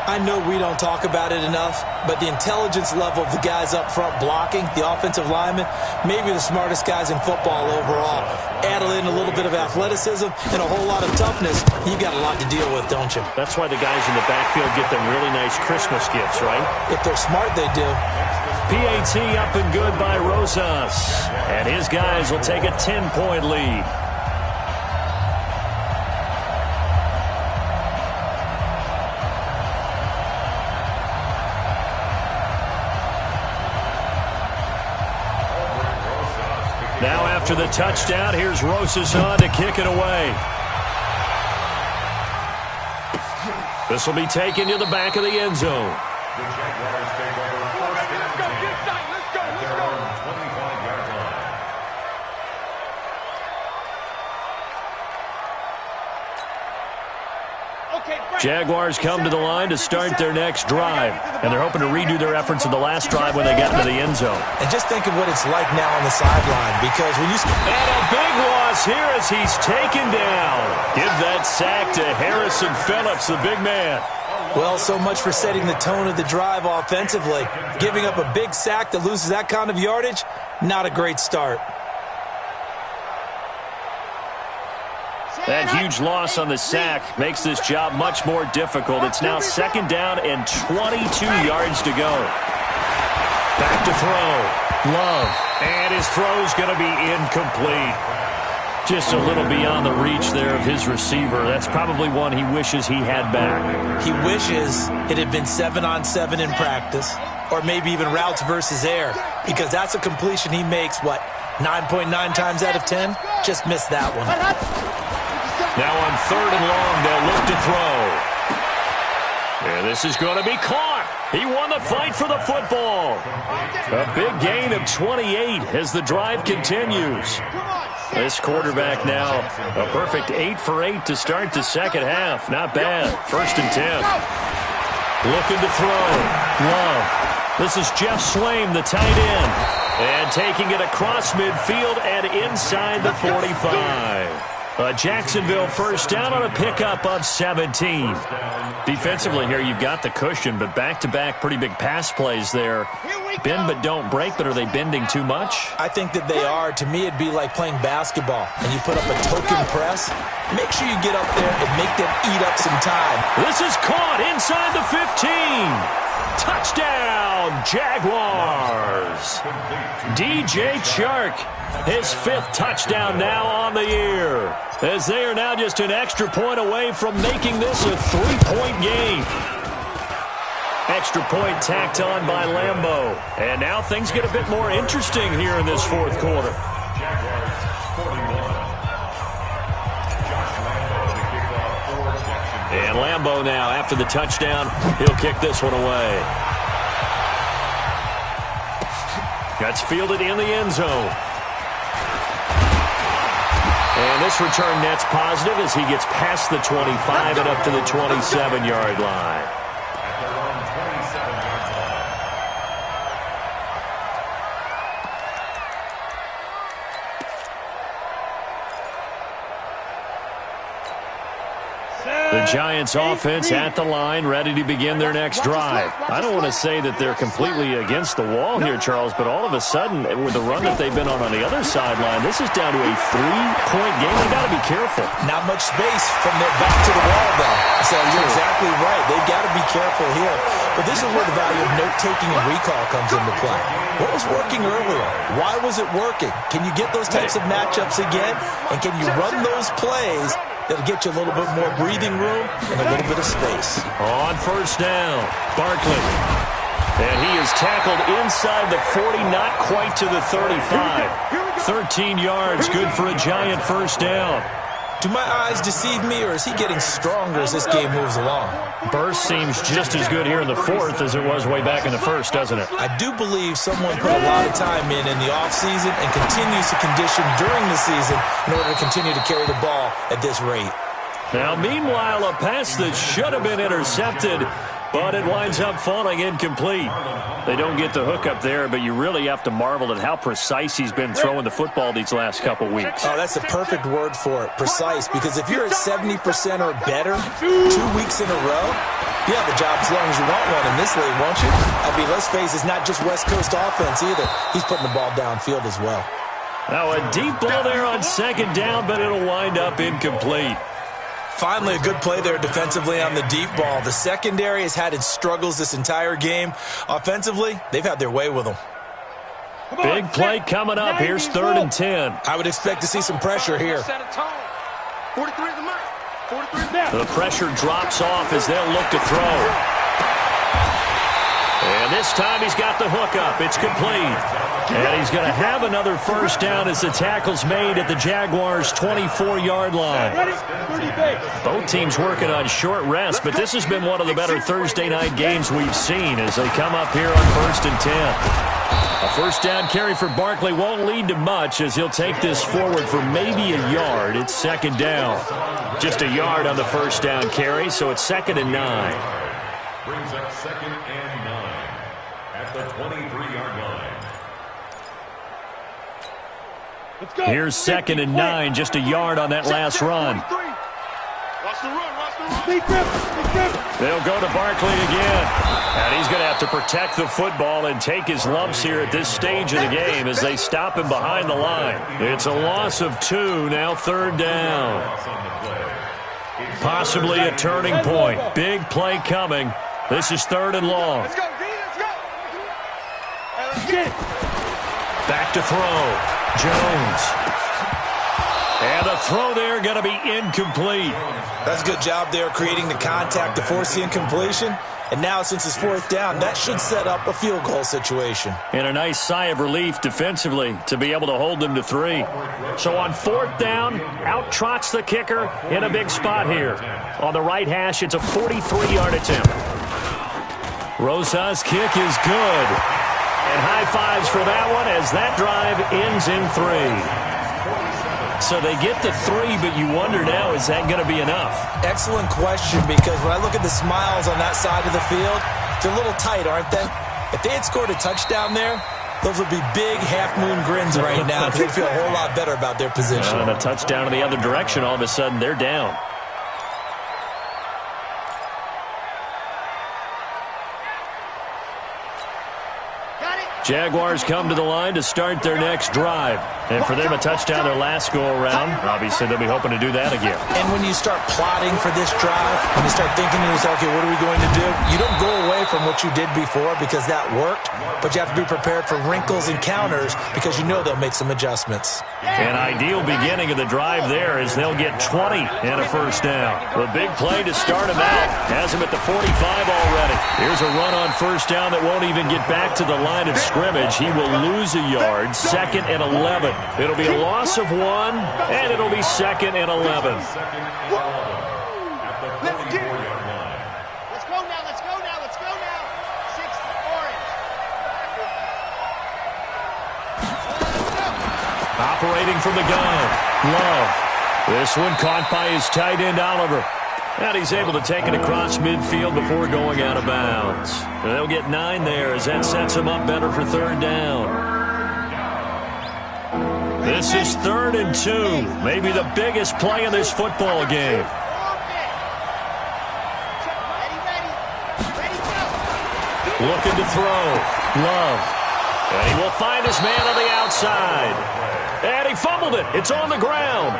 I know we don't talk about it enough, but the intelligence level of the guys up front blocking, the offensive linemen, maybe the smartest guys in football overall. Add in a little bit of athleticism and a whole lot of toughness, you got a lot to deal with, don't you? That's why the guys in the backfield get them really nice Christmas gifts, right? If they're smart, they do. PAT up and good by Rosas. And his guys will take a 10-point lead. Now after the touchdown, here's Rosas on to kick it away. This will be taken to the back of the end zone. The Jaguars take over 1st and 10 at their own 25-yard line. Jaguars come to the line to start their next drive, and they're hoping to redo their efforts in the last drive when they got into the end zone. And just think of what it's like now on the sideline, because when you... And a big loss here as he's taken down. Give that sack to Harrison Phillips, the big man. Well, so much for setting the tone of the drive offensively. Giving up a big sack that loses that kind of yardage, not a great start. That huge loss on the sack makes this job much more difficult. It's now 2nd down and 22 yards to go. Back to throw. Love. And his throw's going to be incomplete. Just a little beyond the reach there of his receiver. That's probably one he wishes he had back. He wishes it had been 7-on-7 in practice, or maybe even routes versus air, because that's a completion he makes, 9.9 times out of 10? Just missed that one. Now on 3rd and long, they'll look to throw. And this is going to be caught. He won the fight for the football. A big gain of 28 as the drive continues. This quarterback now, a perfect 8 for 8 to start the second half. Not bad. 1st and 10. Looking to throw. Love. This is Jeff Swaim, the tight end. And taking it across midfield and inside the 45. A Jacksonville 1st down on a pickup of 17. Defensively here, you've got the cushion, but back-to-back pretty big pass plays there. Bend but don't break, but are they bending too much? I think that they are. To me, it'd be like playing basketball, and you put up a token press. Make sure you get up there and make them eat up some time. This is caught inside the 15. Touchdown, Jaguars. DJ Chark, his 5th touchdown now on the year. here, as they are now just an extra point away from making this a 3-point game. Extra point tacked on by Lambeau. And now things get a bit more interesting here in this fourth quarter. Jaguars 41. Josh Lambeau to kick off for Jacksonville. And Lambeau now, after the touchdown, he'll kick this one away. That's fielded in the end zone. And this return net's positive as he gets past the 25 and up to the 27-yard line. At their own 27-yard line. The Giants offense at the line, ready to begin their next drive. I don't want to say that they're completely against the wall here, Charles, but all of a sudden, with the run that they've been on the other sideline, this is down to a 3-point game. They've got to be careful. Not much space from their back to the wall, though. So you're exactly right. They've got to be careful here. But this is where the value of note-taking and recall comes into play. What was working earlier? Why was it working? Can you get those types of matchups again? And can you run those plays that'll get you a little bit more breathing room and a little bit of space? On first down, Barkley. And he is tackled inside the 40, not quite to the 35. 13 yards, good for a Giant first down. Do my eyes deceive me, or is he getting stronger as this game moves along? Burst seems just as good here in the fourth as it was way back in the first, doesn't it? I do believe someone put a lot of time in the offseason and continues to condition during the season in order to continue to carry the ball at this rate. Now, meanwhile, a pass that should have been intercepted, but it winds up falling incomplete. They don't get the hook up there, but you really have to marvel at how precise he's been throwing the football these last couple weeks. Oh, that's the perfect word for it, precise, because if you're at 70% or better 2 weeks in a row, you have a job as long as you want one in this league, won't you? I mean, let's face it, it's not just West Coast offense either. He's putting the ball downfield as well. Now, a deep ball there on second down, but it'll wind up incomplete. Finally, a good play there defensively on the deep ball. The secondary has had its struggles this entire game. Offensively, they've had their way with them. Big play coming up. Here's 3rd and 10. I would expect to see some pressure here. 43 is the mark. 43 is The pressure drops off as they'll look to throw. And this time he's got the hook up. It's complete. And he's going to have another first down as the tackle's made at the Jaguars' 24-yard line. Both teams working on short rest, but this has been one of the better Thursday night games we've seen as they come up here on 1st and 10. A first down carry for Barkley won't lead to much as he'll take this forward for maybe a yard. It's 2nd down. Just a yard on the first down carry, so it's 2nd and 9. Brings up 2nd and 9 at the 23-yard line. Let's go. Here's 2nd and 9, just a yard on that last run. Watch the run, watch the run. Big grip. They'll go to Barkley again. And he's going to have to protect the football and take his lumps here at this stage of the game as they stop him behind the line. It's a loss of 2, now 3rd down. Possibly a turning point. Big play coming. This is 3rd and long. Let's go, D, let's go. Let's get it. Back to throw. Jones. And the throw there going to be incomplete. That's a good job there creating the contact to force the incompletion. And now, since it's 4th down, that should set up a field goal situation. And a nice sigh of relief defensively to be able to hold them to 3. So on 4th down, out trots the kicker in a big spot here. On the right hash, it's a 43-yard attempt. Rosas' kick is good. And high fives for that one as that drive ends in 3. So they get to 3, but you wonder now, is that going to be enough? Excellent question, because when I look at the smiles on that side of the field, they're a little tight, aren't they? If they had scored a touchdown there, those would be big half-moon grins right now. They'd feel a whole lot better about their position. And a touchdown in the other direction, all of a sudden, they're down. Got it. Jaguars come to the line to start their next drive. And for them, a touchdown their last go-around. Obviously, they'll be hoping to do that again. And when you start plotting for this drive, when you start thinking to yourself, okay, what are we going to do? You don't go away from what you did before because that worked, but you have to be prepared for wrinkles and counters because you know they'll make some adjustments. An ideal beginning of the drive there is they'll get 20 and a first down. The big play to start him out has him at the 45 already. Here's a run on first down that won't even get back to the line of scrimmage. He will lose a yard, 2nd and 11. It'll be a loss of 1, and it'll be 2nd and 11. At the 44-yard line. Let's go now, let's go now, let's go now. 60, orange. Operating from the gun, Love. This one caught by his tight end, Oliver. And he's able to take it across midfield before going out of bounds. They'll get 9 there as that sets him up better for 3rd down. This is 3rd and 2, maybe the biggest play in this football game. Looking to throw, Love. And he will find his man on the outside. And he fumbled it. It's on the ground.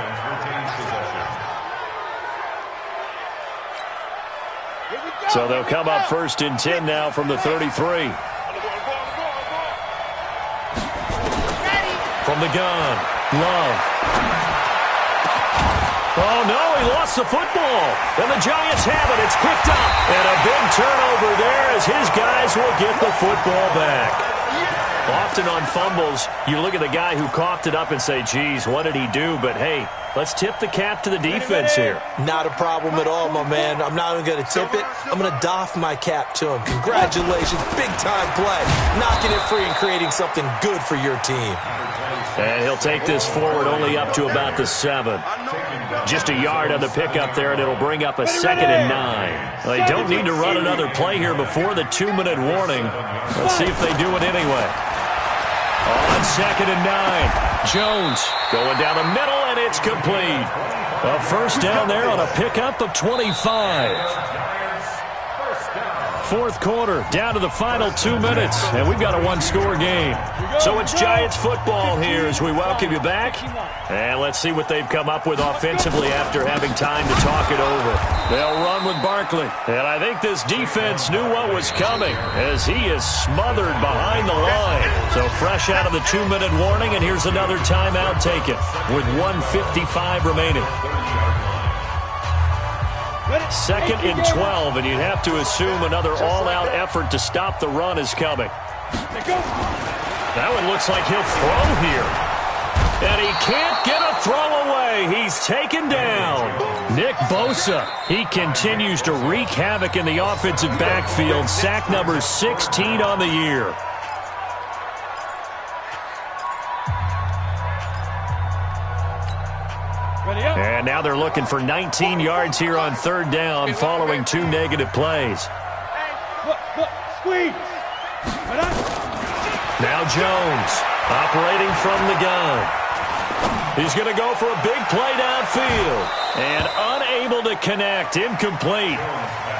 So they'll come up 1st and 10 now from the 33. From the gun, Love. Oh, no, he lost the football. And the Giants have it. It's picked up. And a big turnover there as his guys will get the football back. Often on fumbles, you look at the guy who coughed it up and say, geez, what did he do? But, hey, let's tip the cap to the defense here. Not a problem at all, my man. I'm not even going to tip it. I'm going to doff my cap to him. Congratulations. Big-time play. Knocking it free and creating something good for your team. And he'll take this forward only up to about the 7. Just a yard on the pickup there, and it'll bring up a 2nd and 9. Well, they don't need to run another play here before the 2-minute warning. Let's see if they do it anyway. On 2nd and 9, Jones going down the middle, and it's complete. A first down there on a pickup of 25. 4th quarter, down to the final 2 minutes, and we've got a 1-score game. So it's Giants football here as we welcome you back. And let's see what they've come up with offensively after having time to talk it over. They'll run with Barkley. And I think this defense knew what was coming as he is smothered behind the line. So fresh out of the 2-minute warning, and here's another timeout taken with 1:55 remaining. 2nd and 12, and you'd have to assume another all-out effort to stop the run is coming. That one looks like he'll throw here. And he can't get a throw away. He's taken down. Nick Bosa, he continues to wreak havoc in the offensive backfield. Sack number 16 on the year. And now they're looking for 19 yards here on 3rd down following 2 negative plays. Squeeze. Now Jones operating from the gun. He's going to go for a big play downfield. And unable to connect. Incomplete.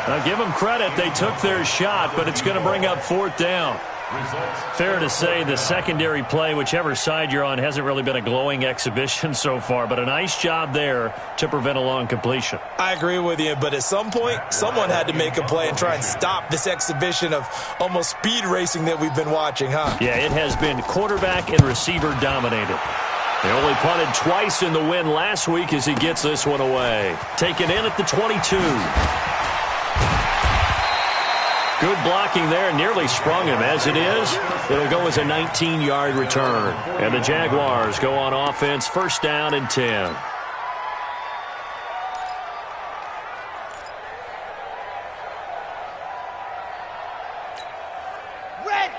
Now give them credit. They took their shot, but it's going to bring up 4th down. Fair to say the secondary play, whichever side you're on, hasn't really been a glowing exhibition so far, but a nice job there to prevent a long completion. I agree with you, but at some point, someone had to make a play and try and stop this exhibition of almost speed racing that we've been watching, huh? Yeah, it has been quarterback and receiver dominated. They only punted twice in the win last week as he gets this one away. Taken in at the 22. Good blocking there, nearly sprung him. As it is, it'll go as a 19-yard return. And the Jaguars go on offense, 1st down and 10.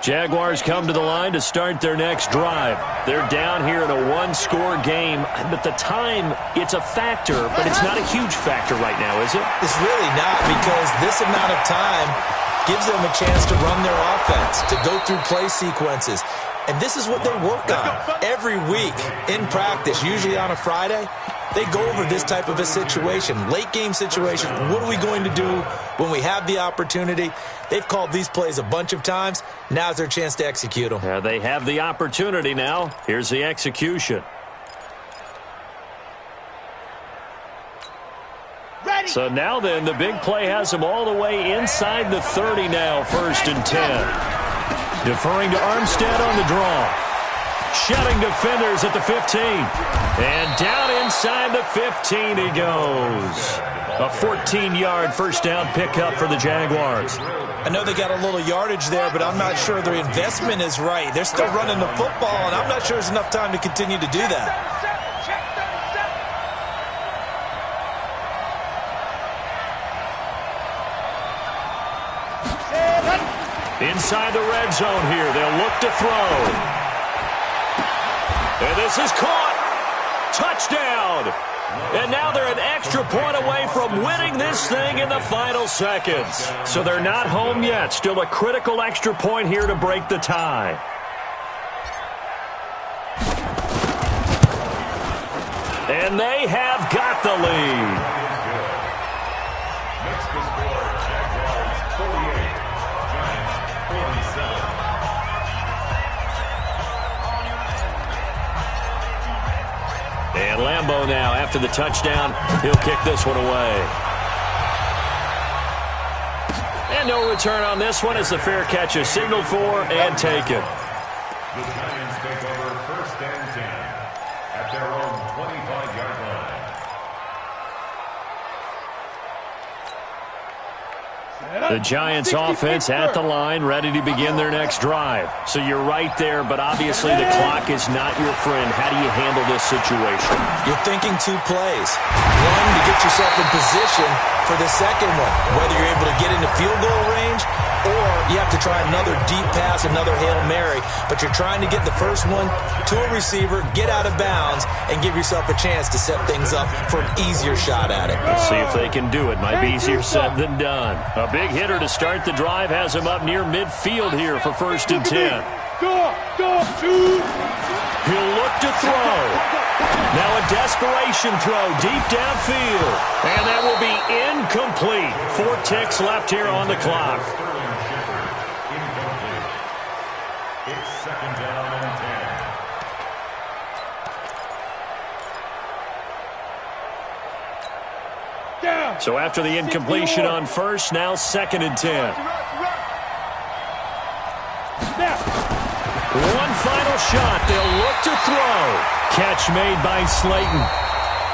Jaguars come to the line to start their next drive. They're down here in a 1-score game, but the time, it's a factor, but it's not a huge factor right now, is it? It's really not, because this amount of time gives them a chance to run their offense, to go through play sequences. And this is what they work on every week in practice, usually on a Friday. they go over this type of a situation, late-game situation. What are we going to do when we have the opportunity? They've called these plays a bunch of times. Now's their chance to execute them. They have the opportunity now. Here's the execution. Ready. So now then, the big play has them all the way inside the 30 now, 1st and 10. Deferring to Armstead on the draw. Shedding defenders at the 15. And down inside the 15 he goes. A 14-yard first down pickup for the Jaguars. I know they got a little yardage there, but I'm not sure their investment is right. They're still running the football, and I'm not sure there's enough time to continue to do that. Inside the red zone here, they'll look to throw. And this is caught. Touchdown. And now they're an extra point away from winning this thing in the final seconds. So they're not home yet. Still a critical extra point here to break the tie. And they have got the lead. And Lambeau now, after the touchdown, he'll kick this one away. And no return on this one as the fair catch is signaled for and taken. The Giants take over 1st and 10 at their own 25-yard line. The Giants offense at the line, ready to begin their next drive. So you're right there, but obviously the clock is not your friend. How do you handle this situation? You're thinking 2 plays. One, to get yourself in position for the second one, whether you're able to get into field goal range or you have to try another deep pass, another Hail Mary. But you're trying to get the first one to a receiver, get out of bounds, and give yourself a chance to set things up for an easier shot at it. Let's see if they can do it. Might be easier said than done. A big hitter to start the drive has him up near midfield here for 1st and 10. He'll look to throw. Now a desperation throw deep downfield. And that will be incomplete. 4 ticks left here on the clock. It's 2nd down and 10. So after the incompletion on first, now 2nd and 10. One final shot. They'll look to throw. Catch made by Slayton.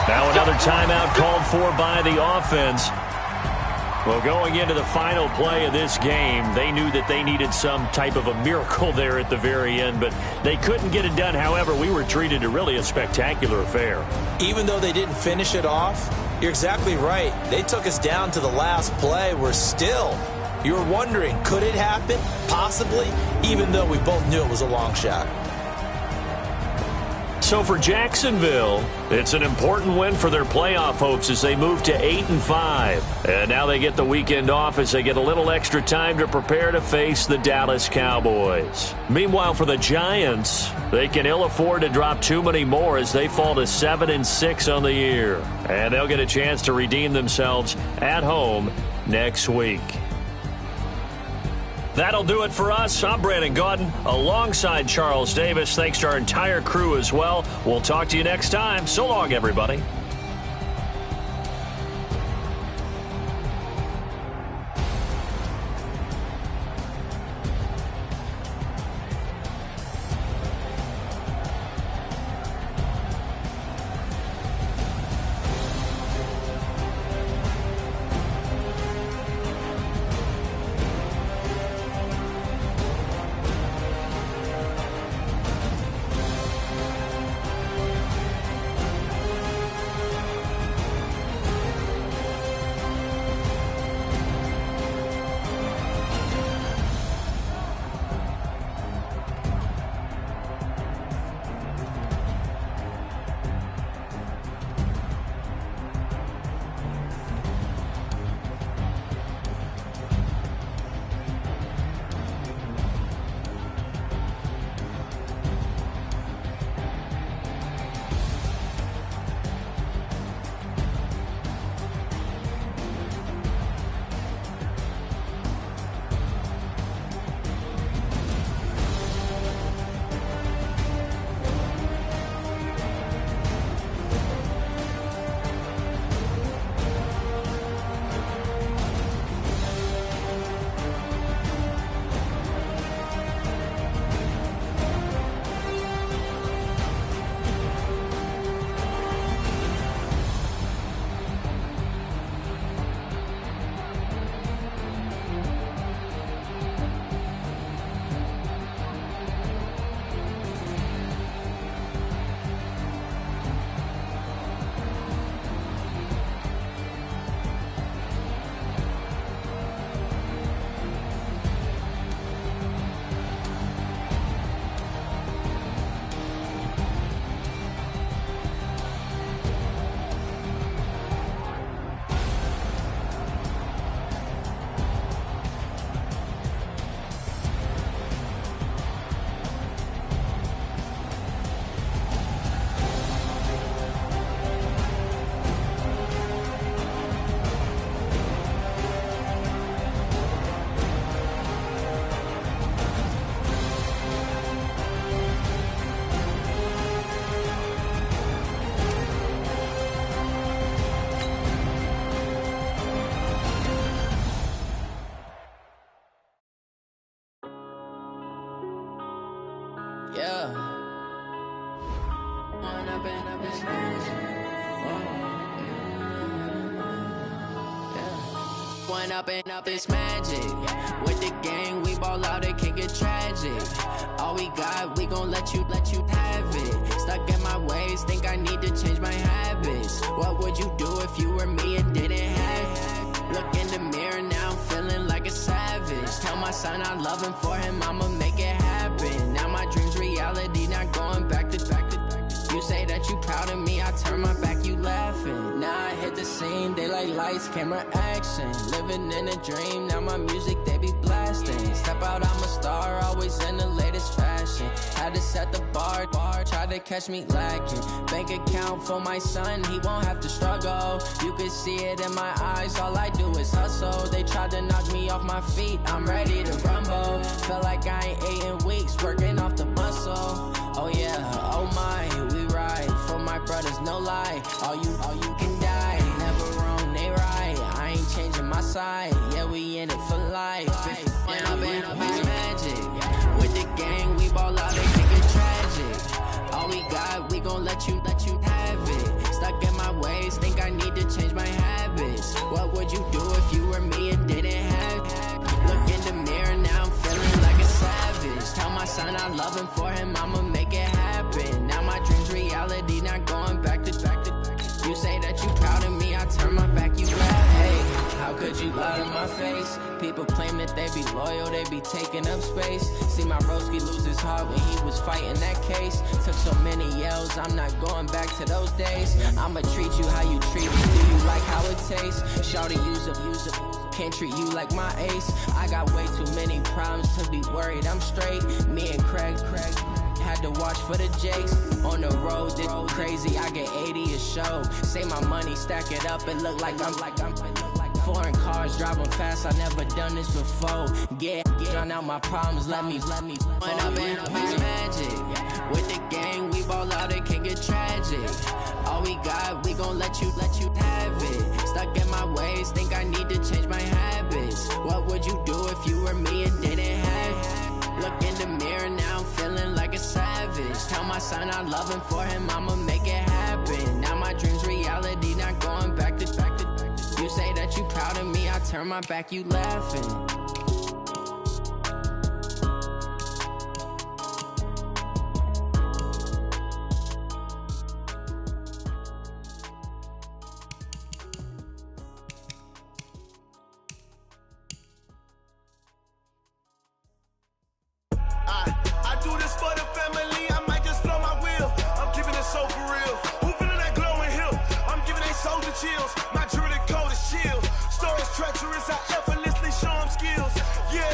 Now another timeout called for by the offense. Well, going into the final play of this game, they knew that they needed some type of a miracle there at the very end, but they couldn't get it done. However, we were treated to really a spectacular affair. Even though they didn't finish it off, you're exactly right. They took us down to the last play. We're still, you were wondering, could it happen? Possibly, even though we both knew it was a long shot. So for Jacksonville, it's an important win for their playoff hopes as they move to 8-5. And now they get the weekend off as they get a little extra time to prepare to face the Dallas Cowboys. Meanwhile, for the Giants, they can ill afford to drop too many more as they fall to 7-6 on the year. And they'll get a chance to redeem themselves at home next week. That'll do it for us. I'm Brandon Gaudin alongside Charles Davis. Thanks to our entire crew as well. We'll talk to you next time. So long, everybody. it's magic. One up and up, it's magic. With the gang, we ball out, it can get tragic. All we got, we gon' let you have it. Stuck in my ways, think I need to change my habits. What would you do if you were me and didn't have it? Look in the mirror now, I'm feeling like a savage. Tell my son I love him, for him I'ma make it happen. Now my dream's reality, not going back to. You say that you proud of me, I turn my back, you laughing. Now I hit the scene, they like lights, camera, action. Living in a dream, now my music, they be blasting. Step out, I'm a star, always in the latest fashion. Had to set the bar, try to catch me lacking. Bank account for my son, he won't have to struggle. You can see it in my eyes, all I do is hustle. They tried to knock me off my feet, I'm ready to rumble. Felt like I ain't ate in weeks, working off the muscle. Oh yeah, oh my, we ride for my brothers, no lie. All you can die, never wrong, they right. I ain't changing my side, yeah, we in it for life. And up it's magic. With the gang, we ball out, they think it's tragic. All we got, we gon' let you have it. Stuck in my ways, think I need to change my habits. What would you do if you were me and didn't have it? Look in the mirror, now I'm feeling like a savage. Tell my son I love him, for him I'ma make it happen. Now my dream's reality, not going back to. You say that you proud of me, I turn my back, you laugh. Hey, how could you lie to my face? People claim that they be loyal, they be taking up space. See my broski lose his heart when he was fighting that case. Took so many yells, I'm not going back to those days. I'ma treat you how you treat me, do you like how it tastes? Shawty, use up, can't treat you like my ace. I got way too many problems to be worried, I'm straight. Me and Craig had to watch for the Jakes. On the road, this crazy, I get 80 a show. Say my money, stack it up, it look like I'm foreign cars, driving fast, I never done this before. Get drown out my problems, let me One up and up it's magic. With the gang, we ball out, it can get tragic. All we got, we gon' let you have it. Stuck in my ways, think I need to change my habits. What would you do if you were me and didn't have it? Look in the mirror, now I'm feeling like a savage. Tell my son I love him, for him I'ma make it happen. Now my dream's reality, not going back to. You say that you proud of me, I turn my back, you laughing. I do this for the family, I might just blow my wheel. I'm keeping it so for real. Who feeling that glowing hill? I'm giving they soldier chills. My jewelry coat is chill. Stories treacherous, I effortlessly show them skills. Yeah.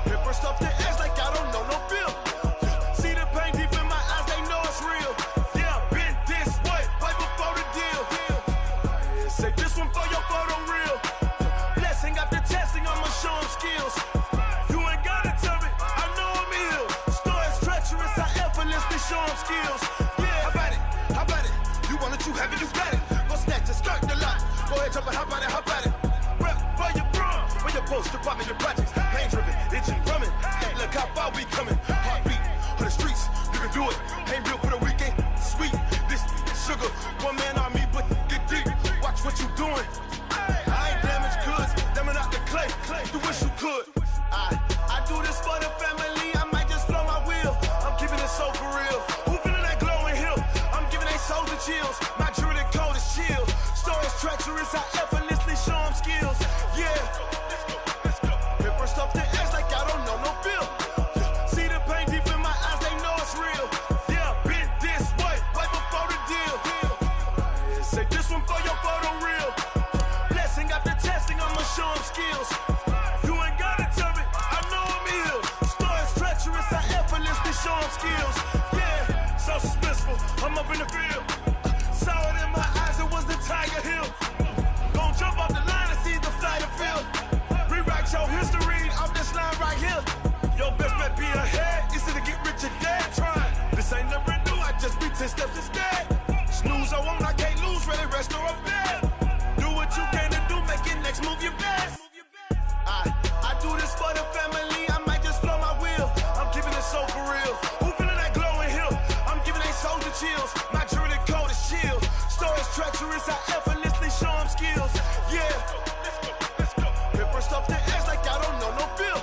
Paper stuff the edge like I don't know no bill. See the pain deep in my eyes, they know it's real. Yeah, been this way, right before the deal. Say this one for your photo reel. Blessing after testing, I'ma show them skills. You ain't gotta tell me, I know I'm ill. Stories treacherous, I effortlessly show them skills. Yeah, how about it? You want it, you have it, you got it. Go snatch it, skirt the lot. Go ahead, jump it, how about it? Rep for your bro, when your post, department, your projects. Pain driven, itching, drumming. Hey, look how far we coming. Heartbeat for the streets, you can do it. Ain't real for the weekend, sweet. This sugar, one man army, but get deep. Watch what you doing. I ain't damaged goods, damn it out the clay. You wish you could. I do this for the family, I might just blow my wheel. I'm keeping it so for real. Who feeling that glowing hill? I'm giving they soldier chills. My jewelry coat is chill. Stories treacherous, I effortlessly show them skills. Yeah. Paper stuff the edge like I don't know no bill. See the pain deep in my eyes, they know it's real. Yeah, been this way, right before the deal. Say this one for your photo reel. Blessing after testing, I'ma show them skills. You ain't gotta tell me, I know I'm ill. Stories treacherous, I effortlessly show them skills. Yeah, so suspenseful, I'm up in the field. Saw it in my eyes, it was the Tiger Hill. Go skills. Yeah. Hit first off the edge like I don't know no feel.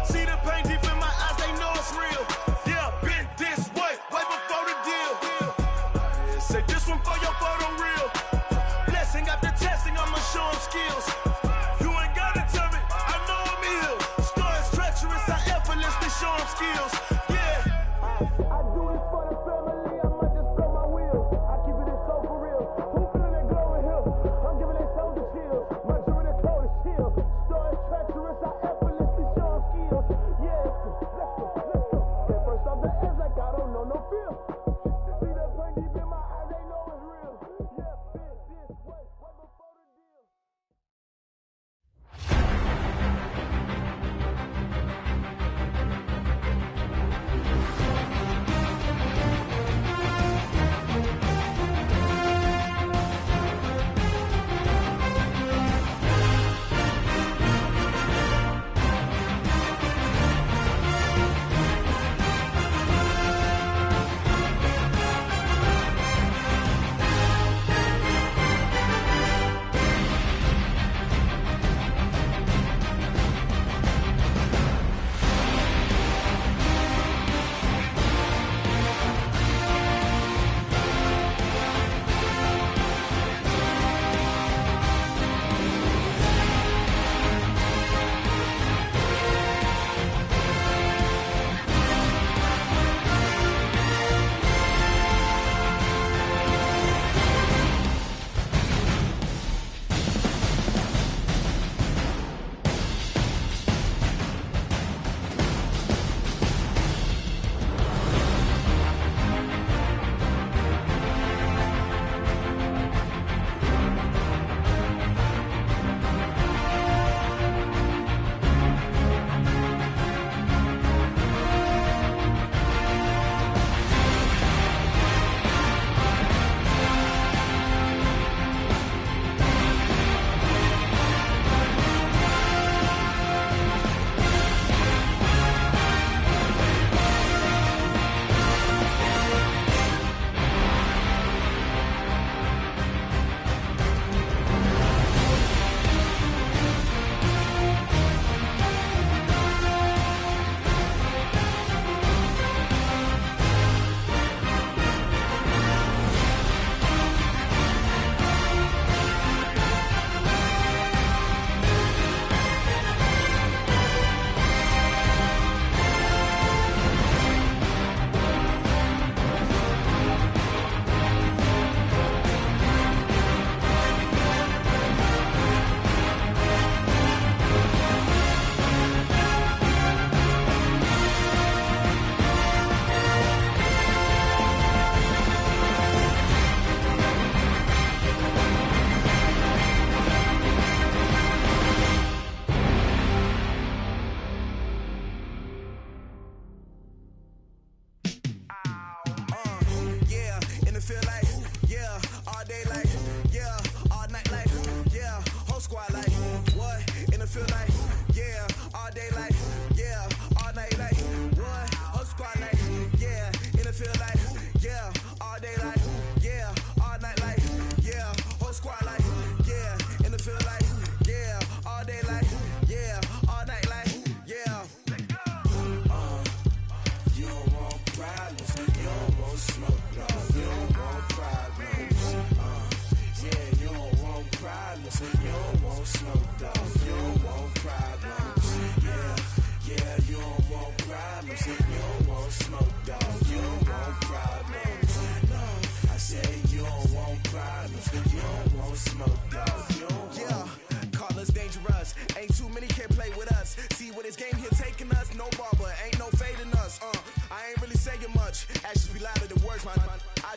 See the pain deep in my eyes, they know it's real. Yeah, been this way before the deal. Say this one for your photo reel. Blessing after testing, I'ma show them skills. You ain't gotta tell me, I know I'm ill. Stories treacherous, I effortlessly show them skills. Yeah. I do this for the family, I might just blow my wheel. I keep it so for real. Who feeling that glowing hill? I'm giving they soldier chills. My jewelry the coldest chill. Stories treacherous, I effortlessly show them skills. Yeah, let's go. Hit first off the edge like I don't know no feel. See the pain deep in my eyes, they know it's real. Yeah, been this way before the deal.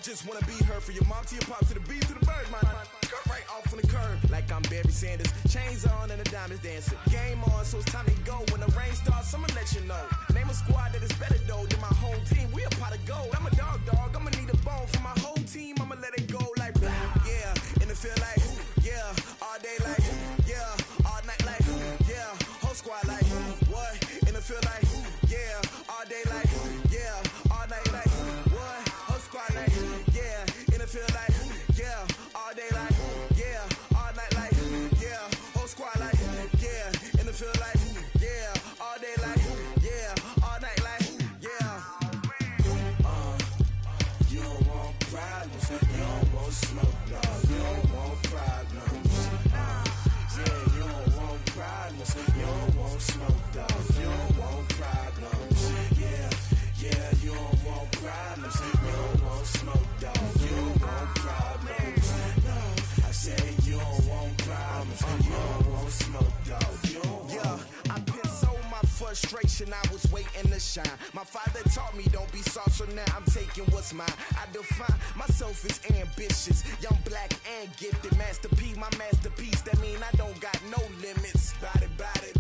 just wanna be her. From your mom to your pop to the beat to the bird, man. Cut right off on the curb like I'm Barry Sanders. Chains on and the diamonds dancing. Game on, so it's time to go. When the rain starts, I'ma let you know. Name a squad that is better though than my home team. We a pot of gold. I'm a dog. I'ma need a bone for my whole team. I'ma let it go like yeah. And it feel like yeah. All day like yeah. All night like yeah. Whole squad like what? And it feel like yeah. All day like yeah. All night like what? Whole squad like yeah. And it feel like yeah. All day like yeah. All night problems. You don't want smoke, dog. You don't I pissed so my frustration, I was waiting to shine. My father taught me don't be soft, so now I'm taking what's mine. I define myself as ambitious, young, black, and gifted. Master P, my masterpiece, that mean I don't got no limits. Bout it,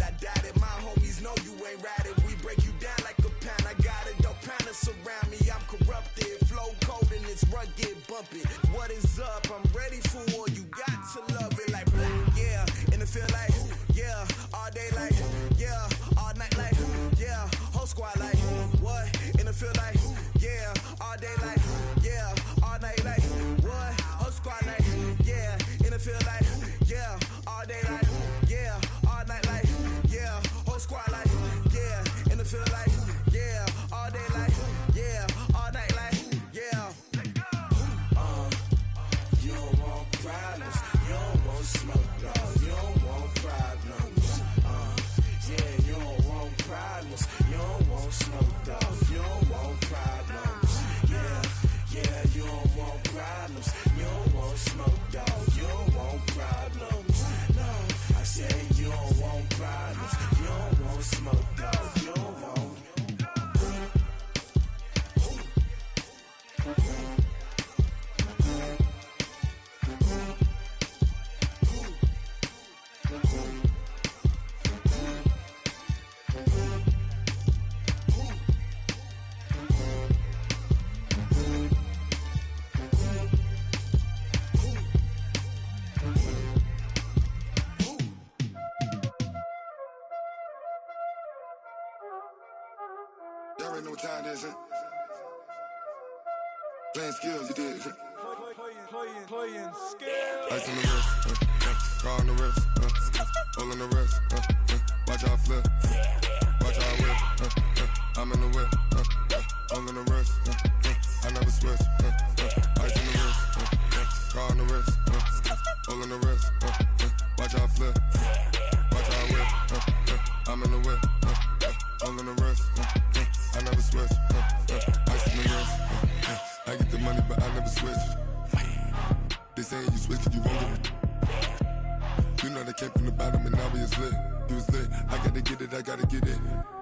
I doubt it. My homies know you ain't ride it. We break you down like a pound. I got it, don't pound us around me. I'm corrupted, flow cold and it's rugged, bumpy. What is up? I'm ready for war. You got to love it like black, yeah. And it feel like, yeah, all day like, yeah, all night like, yeah, whole squad like, what? And it feel like, yeah, all day like, yeah, all night like, what? Whole squad like, yeah, and it feel like, yeah, all day like, yeah, all night like, yeah, whole squad like, yeah, and it feel like, yeah, all day like, yeah, all night like, yeah. You don't want problems, you don't want smoke, dog, you don't want problems. Yeah, you don't want problems, you don't want smoke, dog, you don't want problems. Yeah, you don't want problems, you don't want smoke, dog, you don't want problems. No, I said you don't want problems, you don't want smoke, dog, you don't want. Y'all already know what time it is, huh? Playing skills, you did. Playing skills. Ice on the wrist, car on the wrist, hole in the wrist, watch how I flip, watch how I whip, I'm in the whip, hole in the wrist, I never switch, ice on the wrist, car on the wrist, hole in the wrist, watch how I flip, watch how I whip, I'm in the whip, hole in the wrist, I never switch, ice on the wrist, I get the money but I never switch. They saying you switch, you won't get it. You know they came from the bottom and now we is lit. You was lit, I gotta get it, I gotta get it.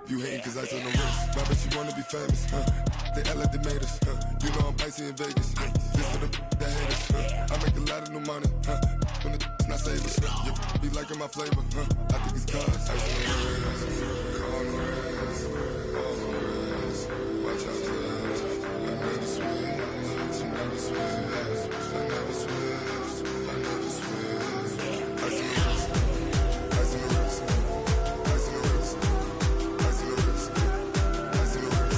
You hating cause I on the wrist. My bitch, you wanna be famous, They act like they made us, You know I'm icy in Vegas, This for the that hate us, I make a lot of new money, When the not save us, You be liking my flavor, I think it's cause I on the wrist, on the wrist, on the wrist. Watch out, please. I never switch, I never switch. I never switch, I never switch. Ice in the wrist, ice in the wrist, ice in the wrist, ice in the wrist, ice in the wrist,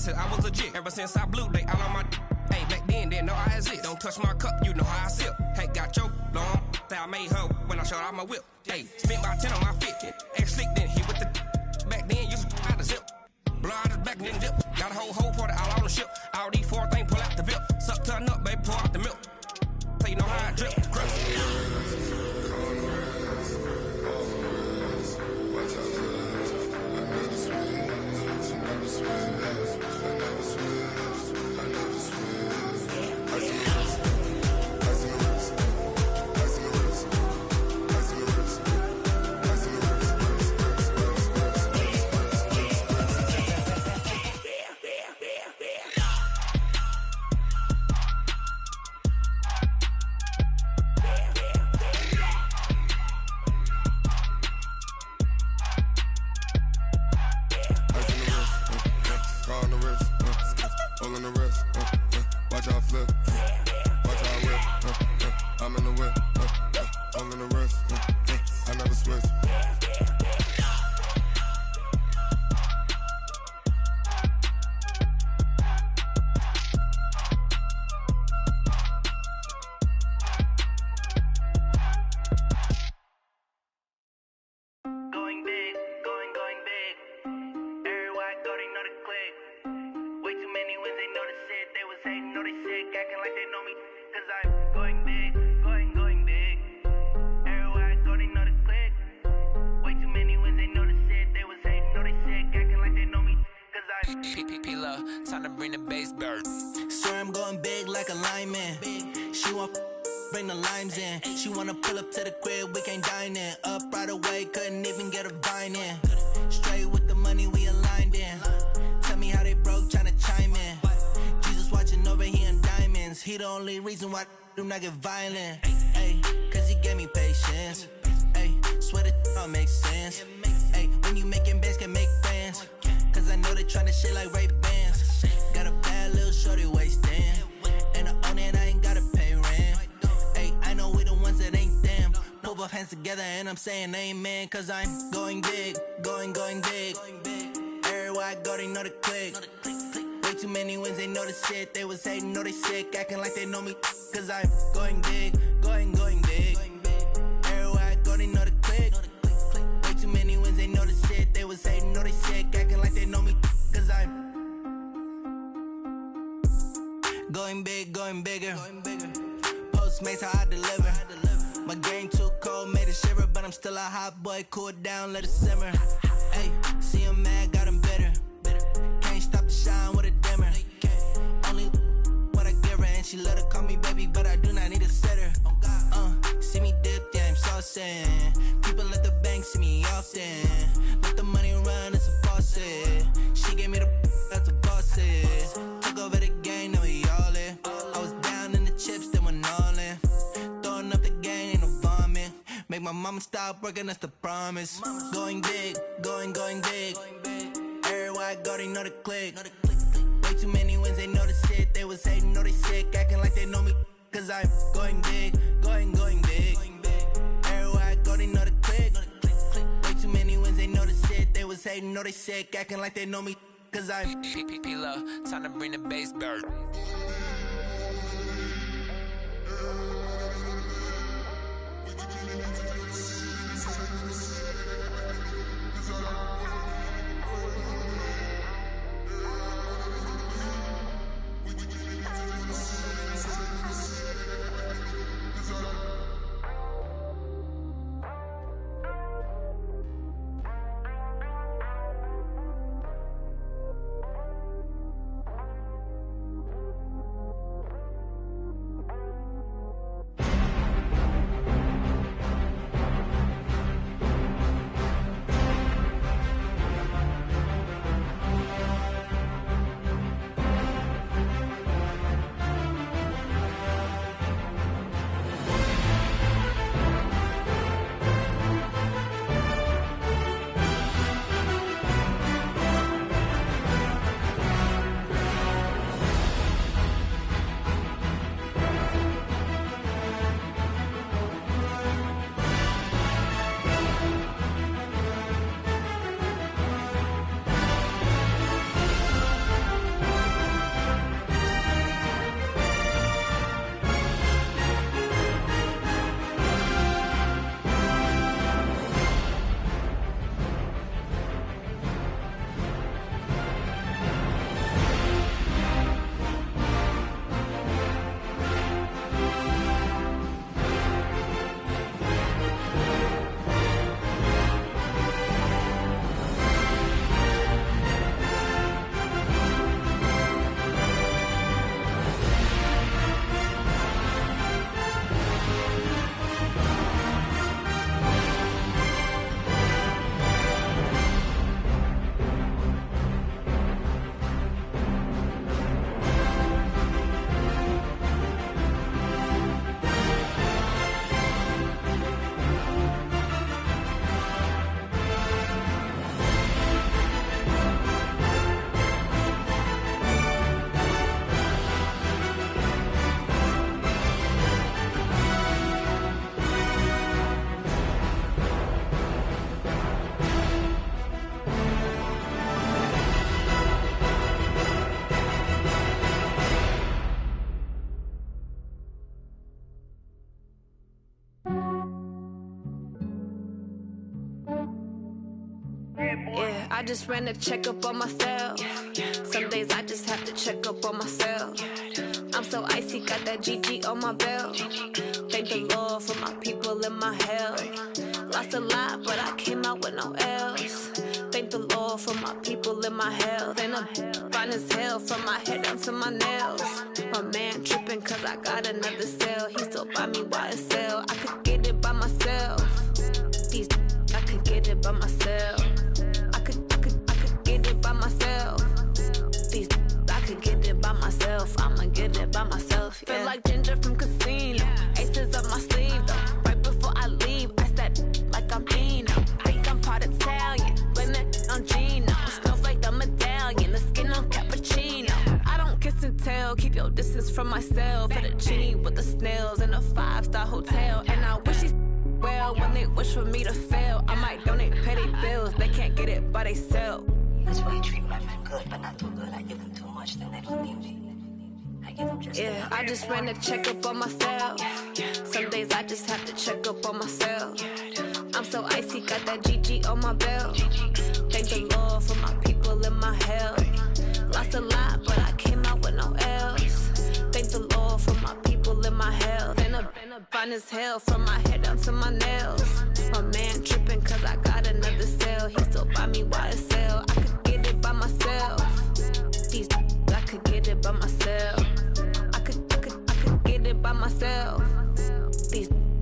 I was legit. Ever since I blew, they all on my hey, back then, didn't know I exist. Don't touch my cup, you know how I sip. Hey, got your long, that I made her when I showed out my whip. Hey, spent about 10 on my fit. Ex-slick, then hit with the back then, used to out the zip. Blow out his back, then dip. Got a whole party all on the ship. All these four things, pull out the VIP. Suck, turn up, baby, pour out the milk. So you know how I drip. time to bring the bass bird. Swear I'm going big like a lineman. She want bring the limes in. She wanna pull up to the crib, we can't dine in. Up right away, couldn't even get a vine in. Straight with the money, we aligned in. Tell me how they broke, tryna chime in. Jesus watching over here in diamonds. He the only reason why I do not get violent. Ay, cause he gave me patience. Ay, swear that all makes sense. Ay, when you making bands, can make friends. Cause I know they tryna shit like Ray-Bans. Got a bad little shorty wasting. And I own it, I ain't gotta pay rent. Ay, I know we the ones that ain't them. Put both hands together and I'm saying amen. Cause I'm going big, going big. Everywhere I go, they know the click. Way too many wins, they know the shit. They was hating, know they sick, acting like they know me. Cause I'm going big, going big. Everywhere I go, they know the click. Way too many wins, they know the shit. They was hating, know they sick, acting like they know me. Cause I'm going big, going bigger. Postmates how I deliver. My game too cold, made it shiver. But I'm still a hot boy, cool it down, let it simmer. Hey, see him mad, got him bitter. Can't stop the shine with a dimmer. Only what I give her, and she let her call me baby, but I do not need a sitter. See me dip, yeah, I'm saucing. People at the bank see me often. Let the money run, it's a faucet. She gave me the that's a faucet. Took over the game, now we all in. I was down in the chips, then went all in. Throwing up the game, ain't no vomit. Make my mama stop working, that's the promise. Going big, going big. Everywhere I go, they know the click. Way too many wins, they know the shit. They was hating, know they sick, acting like they know me. Cause I'm going big, going big. Everywhere I go, they know the click. Way too many wins, they know the shit. They was hating, know they sick, acting like they know me. Cause I'm P-P-P-Love, time to bring the bass bird. Yeah, I just ran a checkup on myself. Some days I just have to check up on myself. I'm so icy, got that GG on my belt. Thank the Lord for my people in my health. Lost a lot, but I came out with no L's. Thank the Lord for my people and my health. And I'm fine as hell from my head down to my nails. My man tripping cause I got another sale. He still buy me YSL. I could get it by myself. I could get it by myself. I could get it by myself. I could get it by myself. I'ma get it by myself. Yeah. Feel like Ginger from Casino. Aces up my sleeve though. Right before I leave, I said like I'm Dino. Think I'm part Italian. Blame that on Gino. Snowflake the medallion. The skin on cappuccino. I don't kiss and tell. Keep your distance from myself. Fettuccine with the snails in a 5-star hotel. And I wish he's well when they wish for me to fail. I might donate petty bills. They can't get it by they sell. That's why you treat my men good, but not too good. I give them too much, then they don't need me. I give them just yeah, I just ran a checkup on myself. Some days I just have to check up on myself. I'm so icy, got that GG on my belt. Thank the Lord for my people and my health. Lost a lot, but I came out with no L's. Thank the Lord for my people and my health. And I'm fine as hell from my head down to my nails. My man tripping cause I got another sale. He still buy me YSL. I could get it by myself. I could get it by myself. I could get it by myself.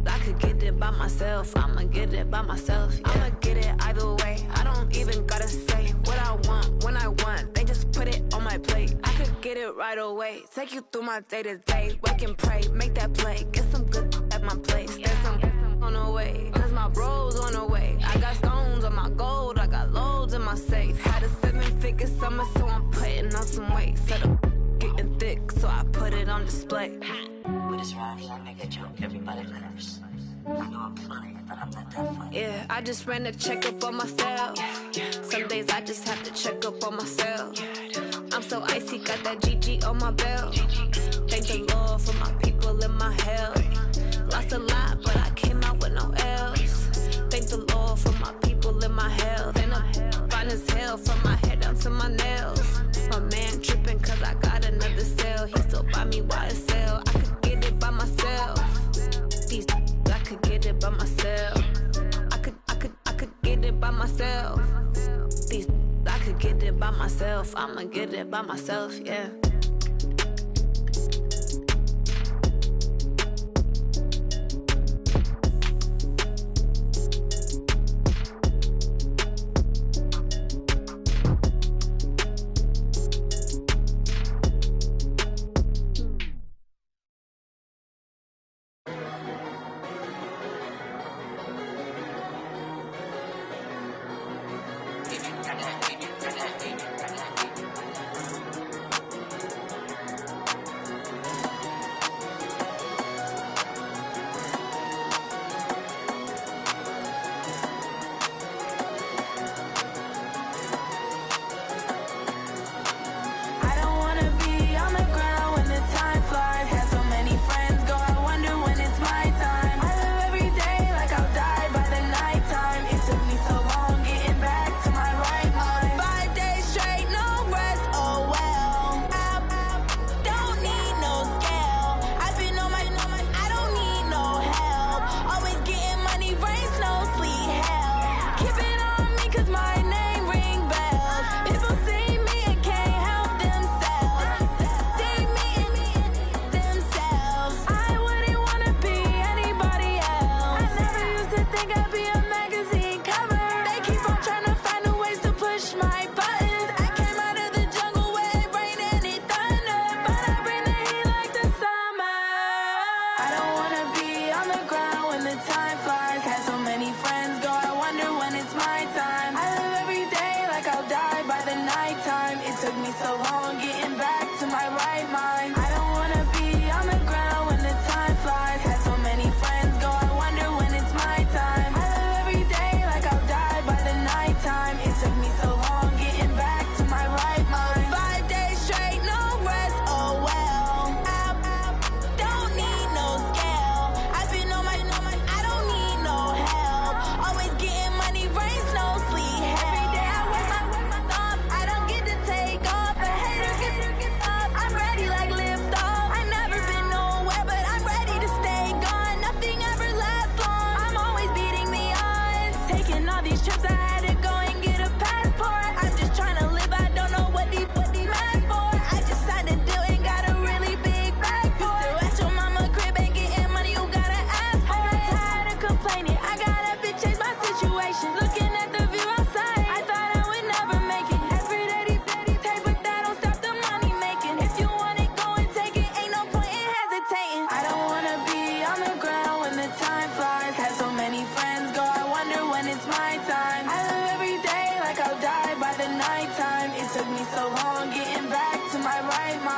I could get it by myself. I'ma get it by myself. Yeah. I'ma get it either way. I don't even gotta say what I want when I want. They just put it on my plate. I could get it right away. Take you through my day to day. Wake and pray, make that play. Get some good at my place. There's some on the way. Cause my bros on the way. I got stones on my gold. I got loads in my safe. Had a 7-figure summer, so I'm putting on some weight. Set up getting thick, so I put it on display. With this ride, I make a joke, everybody laughs. I know I'm funny, but I'm not that funny. Yeah, I just ran a checkup on myself. Some days I just have to check up on myself. I'm so icy, got that GG on my belt. Thank the Lord for my people and my health. Lost a lot, but I came out with no L's. Thank the Lord for my people and my health. And I'm fine as hell from my head down to my nails. My man tripping cause I got another sale. He still buy me YSL. I could get it by myself. I could get it by myself. I could get it by myself. I could get it by myself. I'ma get it by myself, yeah.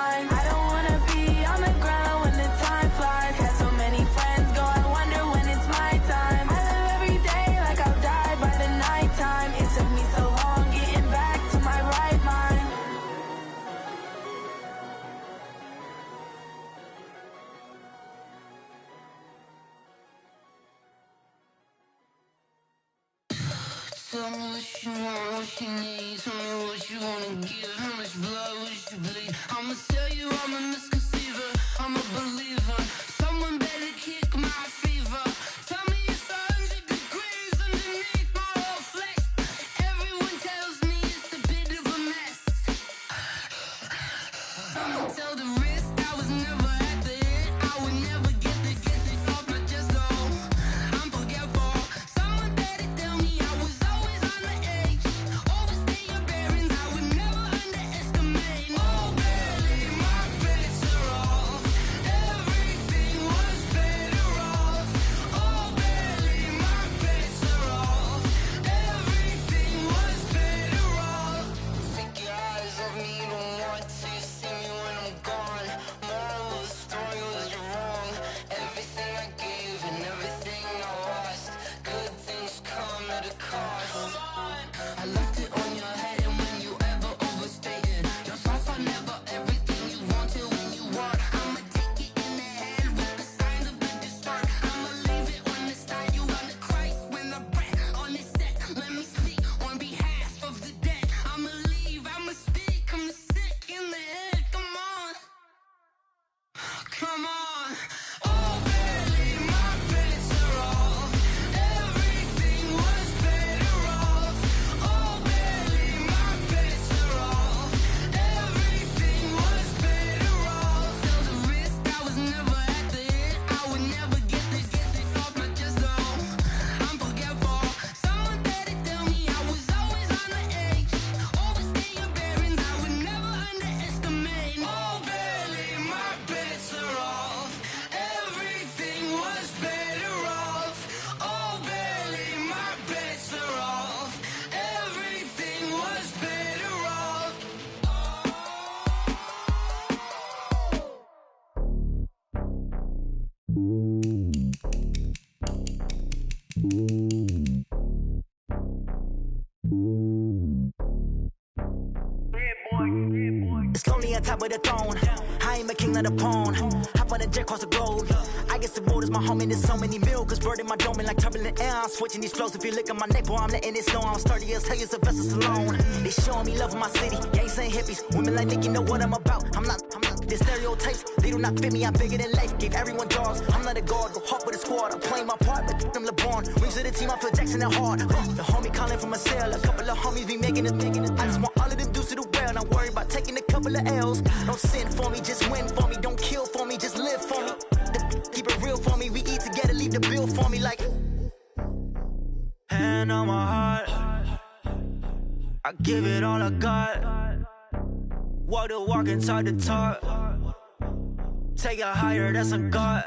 line. I don't wanna be on the ground when the time flies. Had so many friends go, I wonder when it's my time. I live every day like I'll die by the nighttime. It took me so long getting back to my right mind. Tell me what you want, what you need. Tell me what you wanna give. How much blood would you bleed? I'ma tell you I'm a misconceiver. I'm a believer. Someone better kick my fever. Tell me it's 100 degrees underneath my whole flesh. Everyone tells me it's a bit of a mess. I'ma tell the risk I was never at the end. I would never get it off my chest though. I'm forgetful. Someone better tell me I was always on the edge. Overstay your bearings, I would never underestimate. Oh, barely, my bets are off. Everything was better off. Oh, barely, my bets are off. Everything was better off. Take your eyes off me, don't want to see me when I'm gone. Moral of the story was you're wrong. Everything I gave and everything I lost. Good things come at a cost. I left it on your head, and when you ever overstay it, your thoughts are never everything you wanted when you want. I'ma take it in the head with the signs of the distort. I'ma leave it on the side. You on the Christ when the breath on the set. Let me speak on behalf of the dead. I'ma leave, I'ma speak. I'm sick in the head. Come on, come on. Oh, barely, my bets are off. Everything was better off. Oh, barely, my bets are off. Everything was better off. Tell the risk I was never at the end. I would never get it off my chest though. I'm forgetful. Someone better tell me I was always on the edge. Overstay your bearings, I would never underestimate. Oh, barely, my bets are off. Everything was better off. Oh, barely, my bets are off. Everything was better off. It's lonely on top of the throne. I ain't a king of the pawn. Hop on a jet across the globe. I guess the road is my home and there's so many milk. Bird in my dome and like turbulent air. I'm switching these flows. If you look at my neck, boy, I'm letting it snow. I'm sturdy as hell, it's a vessel alone. They showing me love in my city. Gangs and hippies. Women like Nick, you know what I'm about. I'm not. The stereotypes, they do not fit me. I'm bigger than life. Gave everyone jobs. I'm not a guard. Go hard with a squad. I'm playing my part, but I'm LeBron. Wings of the team, I feel Jackson and hard. The homie calling from a cell. A couple of homies be making it. I just want all of them dudes to do well. Not worry about taking a couple of L's. Don't sin for me, just win for me. Don't kill for me, just live for me. Keep it real for me. We eat together, leave the bill for me like. Hand on my heart, I give it all I got. Walk the walk and talk the talk. Take it higher, that's a God.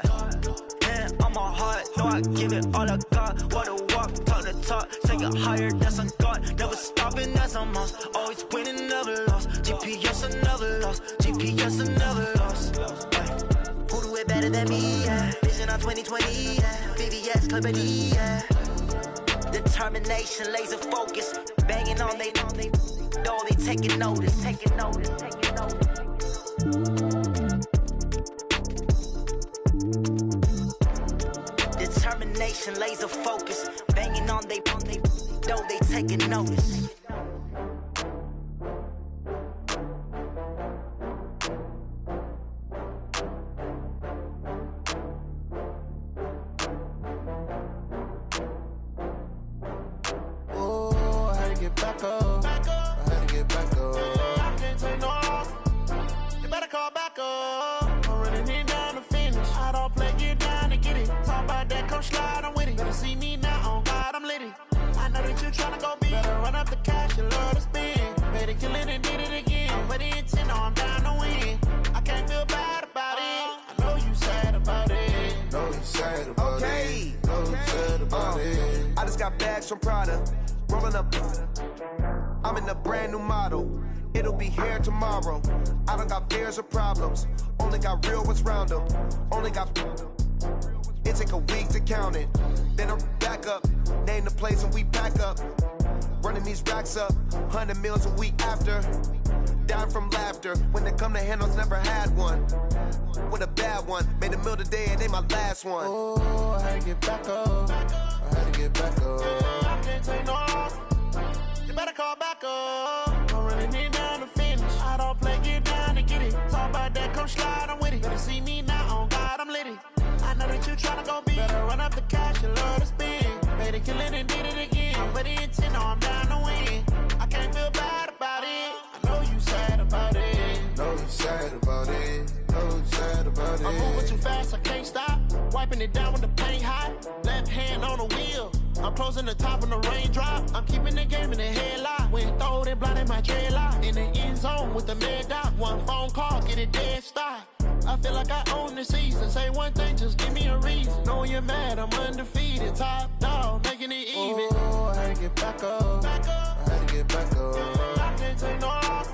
Hand on my heart, no, I give it all I got. Walk the walk, talk the talk. Take it higher, that's a God. Never stopping, that's a must. Always winning, never lost. GPS, I never lost. GPS, I never lost. Who do it better than me? Yeah. Vision on 2020, yeah. VVS, Clippity, yeah. Determination, laser focus. Banging on they door, they taking notice. Taking notice, taking notice. Determination, laser focus. Banging on they door, they taking notice. Back up. I had to get back up. I can't take no off. You better call back up. I'm running it down to finish. I don't play, get down to get it. Talk about that, come slide, I'm with it. Better see me now, on God, I'm litty. I know that you tryna go big. Better run up the cash, you love to spend. Better kill it and did it again. I'm with the intent, no, I'm down to win. I can't feel bad about it. I know you sad about it. Know you sad about it. Know you sad about it. I just got bags from Prada. Rolling up, I'm in a brand new model. it'll be here tomorrow. I don't got fears or problems, only got real ones round them. Only got. It take a week to count it. Then I'm back up, name the place and we pack up. Running these racks up, 100 meals a week after. Dying from laughter, when they come to handles, never had one. With a bad one, made a meal today and they my last one. Oh, I had to get back up. I had to get back up. I can't take no loss. You better call back up. I'm running it down to finish. I don't play, get down to get it. Talk about that, come slide, I'm with it. Better see me now, on God, I'm litty. I know that you tryna go big. Better run up the cash and love to spend. Made it, kill it, and did it again. But the intent, no, I'm down to win. I can't feel bad about it. I know you sad about it. Know you sad about it. Know you sad about it. I'm moving too fast, I can't stop. Wiping it down with the paint hot. Left hand on the wheel. I'm closing the top when the raindrop. I'm keeping the game in the headlock. When throwed and blinded my dreadlock. In the end zone with the mad dot. One phone call, get it dead stop. I feel like I own the season. Say one thing, just give me a reason. Knowing you're mad, I'm undefeated. Top dog, making it even. Oh, I had to get back up. I had to get back up. I can't take no loss.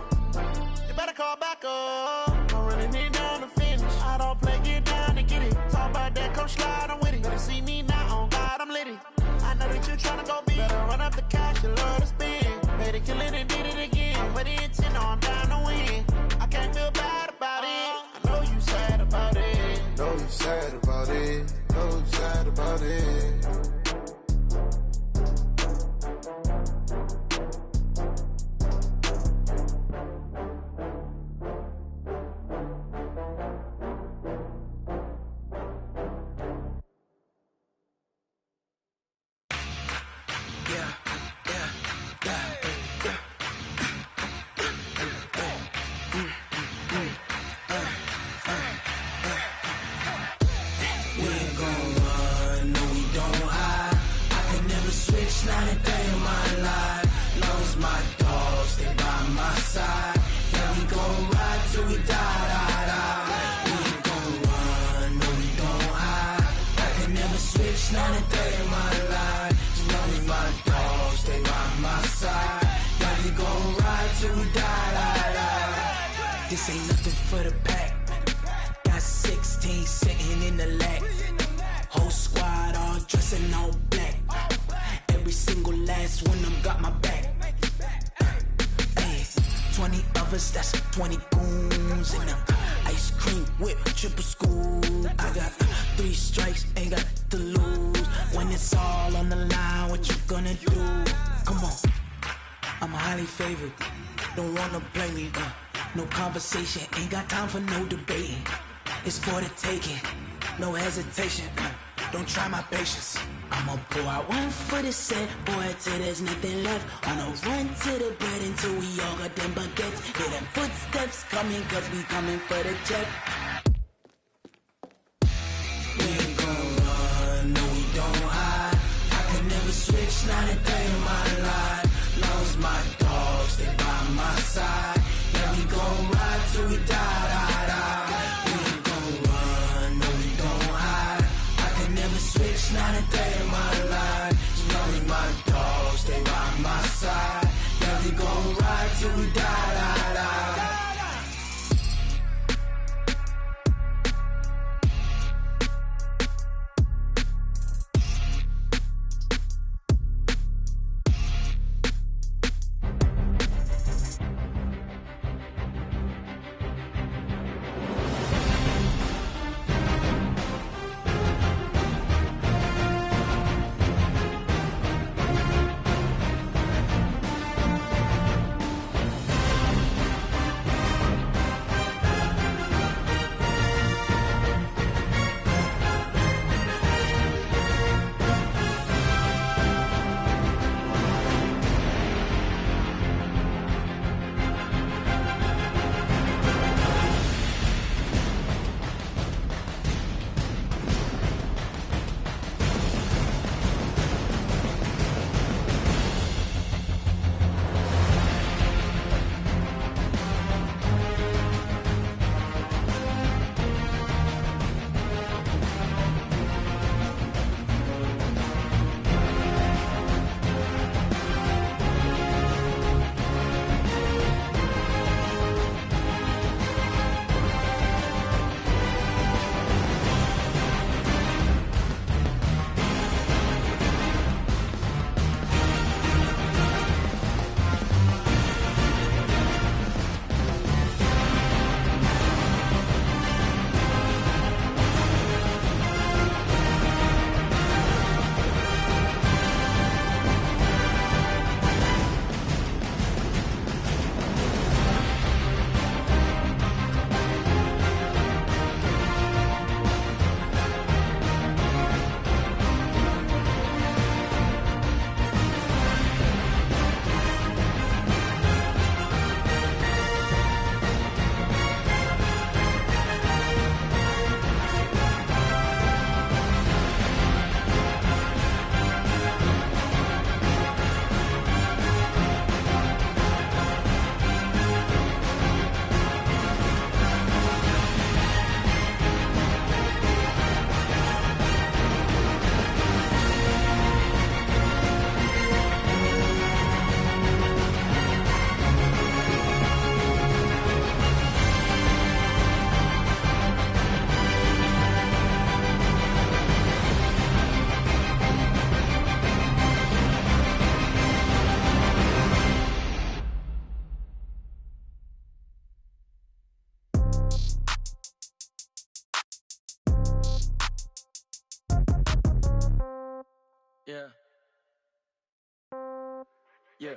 You better call back up. I'm running it down to finish. I don't play, get down to get it. Talk about that, come slide, I'm with it. Better see me now, on God, I'm litty. I know that you tryna go big. Better run up the cash, you love to spend. Made it, kill it, and did it again. But the intent, no, I'm down to win. I can't feel bad about it. I know you sad about it. Know you sad about it. Know you sad about it. This ain't nothing for the pack. Got 16 sitting in the lap. Whole squad all dressing all black. Every single last one of them got my back. Hey, 20 of us, that's 20 goons in them. Ice cream whip, triple school. I got 3 strikes, ain't got to lose. When it's all on the line, what you gonna do? Come on, I'm highly favored. Don't wanna blame me, no conversation, ain't got time for no debating. It's for the taking, no hesitation. Don't try my patience. I'ma pour out one for the set, boy, till there's nothing left. On a run to the bread until we all got them baguettes. Hear them footsteps coming, cause we coming for the check. We ain't gon' run, no we don't hide. I could never switch, not a day in my life. Long as my dogs, they by my side. Yeah, we gon' ride till we die. We ain't gon' run, no we don't hide. I could never switch, not a day in my life. As long as my dogs, they by my side. Yeah, we gon' ride till we die. Yeah. Yeah.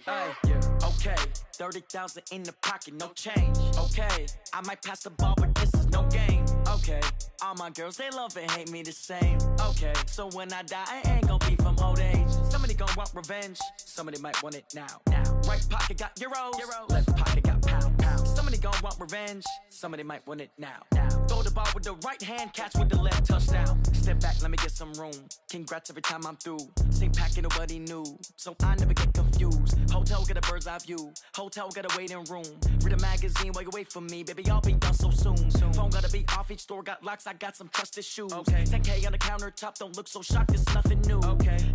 Ay, yeah. Okay, 30,000 in the pocket, no change. Okay, I might pass the ball, but this is no game. Okay, all my girls, they love and hate me the same. Okay, so when I die, I ain't gon' be from old age. Somebody gon' want revenge, somebody might want it now. Right pocket got euros, left pocket got pound. Somebody gon' want revenge, somebody might want it now. Throw the ball with the right hand, catch with the left, touchdown. Step back, let me get some room. Congrats every time I'm through. Same packet, nobody knew, so I never get confused. Hotel get a bird's eye view, hotel get a waiting room. Read a magazine while you wait for me, baby, I'll be done so soon. Phone gotta be off, each store got locks, I got some trusted shoes. 10K on the countertop, don't look so shocked, it's nothing new.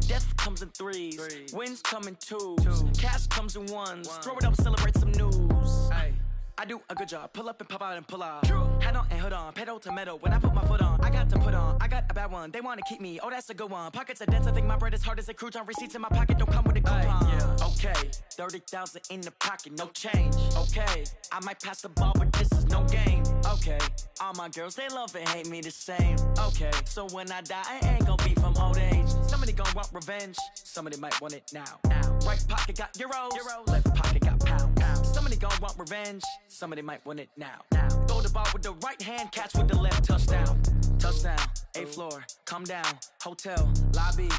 Death comes in threes, wins come in twos, cash comes in ones. Throw it up, celebrate some news. I do a good job, pull up and pop out and pull out. Head on and hood on, pedal to metal. When I put my foot on, I got to put on. I got a bad one, they wanna keep me, oh that's a good one. Pockets are dense, I think my bread is hard as a crouton. Receipts in my pocket don't come with a coupon. Okay, 30,000 in the pocket, no change. Okay, I might pass the ball, but this is no game. Okay, all my girls, they love and hate me the same. Okay, so when I die, I ain't gon' be from old age. Somebody gon' want revenge, somebody might want it now. Right pocket got euros, left pocket got pound. Somebody gon' want revenge, somebody might want it now. Throw the ball with the right hand, catch with the left, touchdown. Touchdown, 8th floor, come down, hotel, lobby.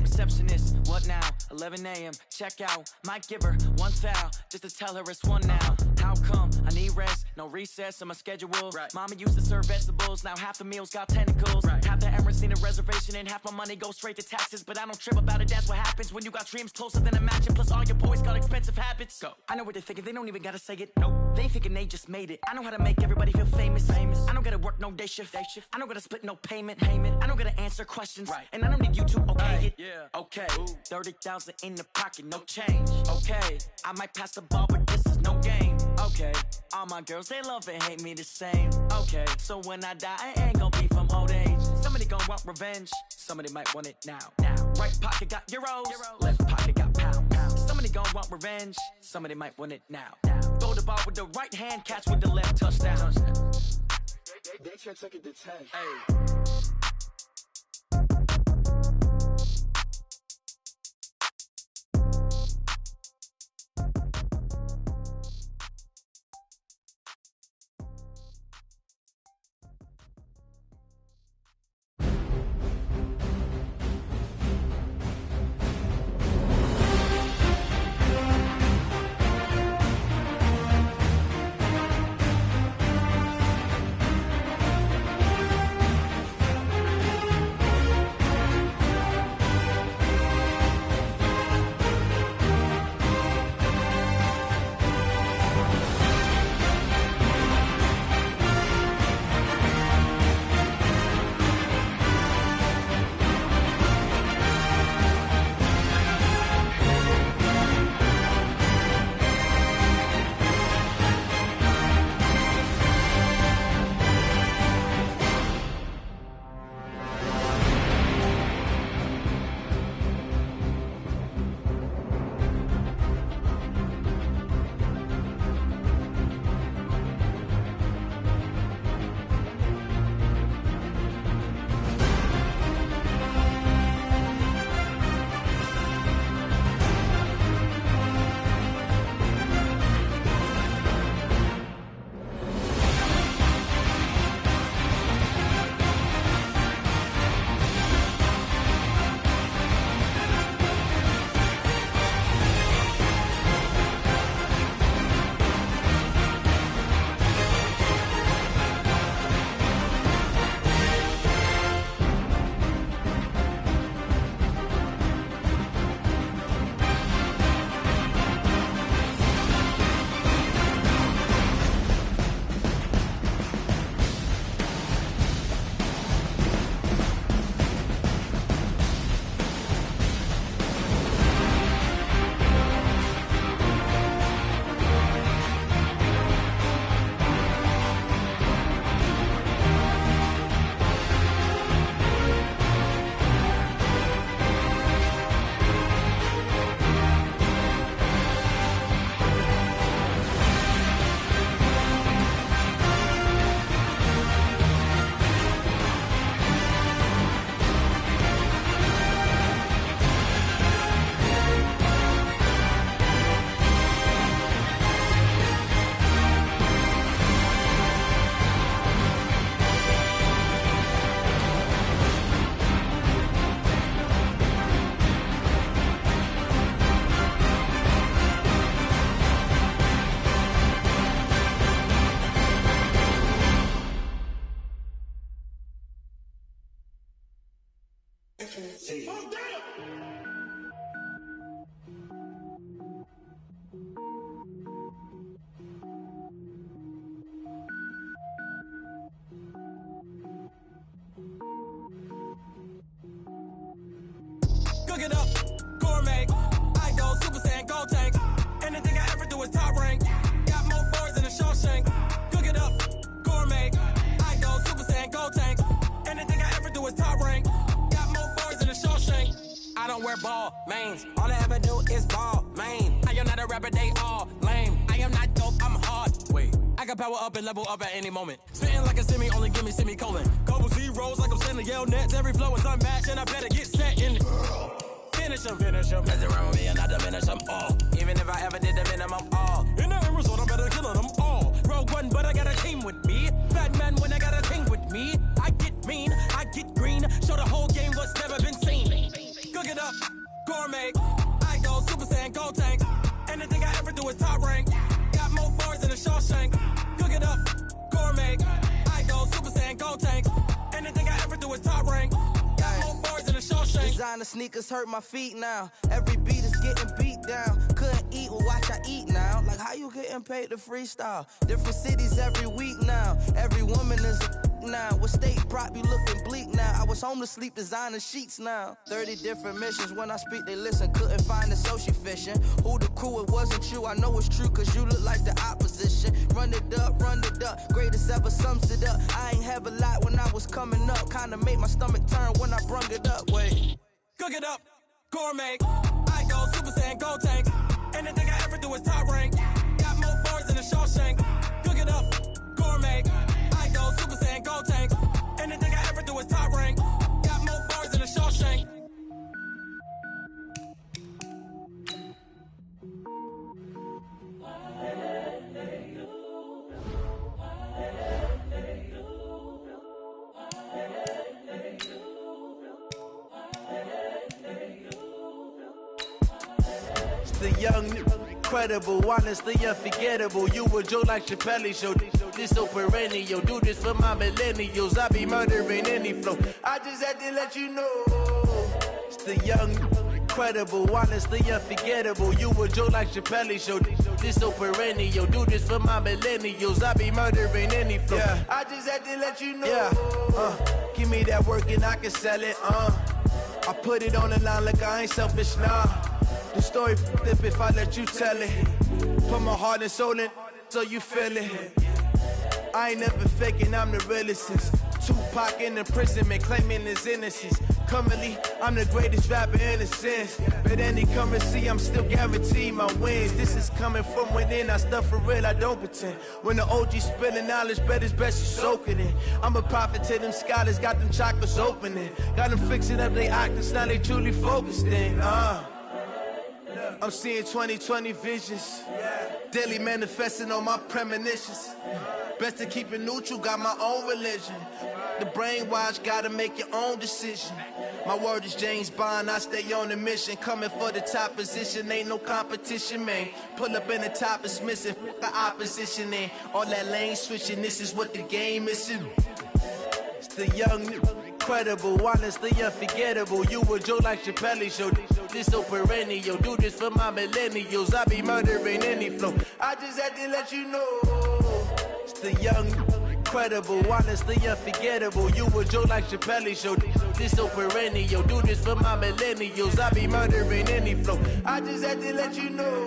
Receptionist, what now? 11 a.m., check out. Might give her one foul, just to tell her it's one now. How come? I need rest, no recess in my schedule. Mama used to serve vegetables, now half the meals got tentacles. Half the Emirates need a reservation and half my money goes straight to taxes. But I don't trip about it, that's what happens when you got dreams closer than imagine. Plus all your boys got expensive habits. Go. I know what they're thinking, they don't even gotta say it. Nope. They thinking they just made it. I know how to make everybody feel famous. I don't gotta work no day shift. I don't gotta split no payment. I don't gotta answer questions. And I don't need you to okay it. Okay, 30,000 in the pocket, no change. Okay, I might pass the ball, but this is no game. Okay, all my girls, they love and hate me the same. Okay, so when I die, I ain't gon' be from old age. Somebody gon' want revenge, somebody might want it now. Right pocket got euros, left pocket got pound. Somebody gon' want revenge, somebody might want it now. Throw the ball with the right hand, catch with the left, touchdown. They check it to 10. Hey. don't wear ball mains. All I ever do is ball main. I am not a rapper, they all lame. I am not dope, I'm hard. Wait, I can power up and level up at any moment. Spitting like a semi, only give me semicolon. Couple zeros like I'm sending yell nets. Every flow is unmatched and I better get set in. Finish them. Mess around with me and I diminish them all. Even if I ever did the minimum all. In the end result, I'm better killing them all. Rogue One, but I got a team with me. Batman when I got a team with me. I get mean, I get green. Show the whole game what's never been seen. Cook it up, gourmet. I go Super Saiyan, gold tank. Anything I ever do is top rank. Got more bars than a Shawshank. Cook it up, gourmet. I go Super Saiyan, gold tank. Anything I ever do is top rank. Got more bars than a Shawshank. Designer sneakers hurt my feet now. Every beat is getting beat down. Couldn't eat, well watch I eat now. Like how you getting paid to freestyle? Different cities every week now. Every woman is a now. What state prop you looking bleak now? I was home to sleep designing sheets now. 30 different missions. When I speak they listen. Couldn't find the social fishing. Who the crew? It wasn't you. I know it's true cause you look like the opposition. Run it up. Greatest ever sums it up. I ain't have a lot when I was coming up. Kinda made my stomach turn when I brung it up. Wait. Cook it up, gourmet. I go Super Saiyan, gold tank. Anything I ever do is top rank. Got more bars than a Shawshank. Cook it up, gourmet. I go Super Saiyan, gold tank. Anything I ever do is top rank. Got more bars than a Shawshank. The young, incredible, honestly unforgettable. You a joke like Chappelle Show. This so perennial. Do this for my millennials. I be murdering any flow. I just had to let you know. It's the young, incredible, honestly unforgettable. You a joke like Chappelle Show. This so perennial. Do this for my millennials. I be murdering any flow. Yeah. I just had to let you know. Yeah. Give me that work and I can sell it. I put it on the line like I ain't selfish, nah. The story flip if I let you tell it. Put my heart and soul in so you feel it. I ain't never faking, I'm the realest since Tupac in imprisonment, claiming his innocence. Currently, I'm the greatest rapper in a sense. But any currency, I'm still guaranteed my wins. This is coming from within, I stuff for real, I don't pretend. When the OG spilling knowledge, bet it's best you soak it in. I'm a prophet to them scholars, got them chakras opening. Got them fixing up they octaves, now they truly focused in. I'm seeing 2020 visions. Daily manifesting on my premonitions. Best to keep it neutral, got my own religion. The brainwash, gotta make your own decision. My word is James Bond, I stay on the mission. Coming for the top position, ain't no competition, man. Pull up in the top is missing, the opposition in. All that lane switching, this is what the game is. It's the young, incredible, honestly unforgettable. You a joke like Chappelle Show. This so perennial. Do this for my millennials. I be murdering any flow. I just had to let you know. It's the young, incredible, honestly unforgettable. You a joke like Chappelle Show. This so perennial. Do this for my millennials. I be murdering any flow. I just had to let you know.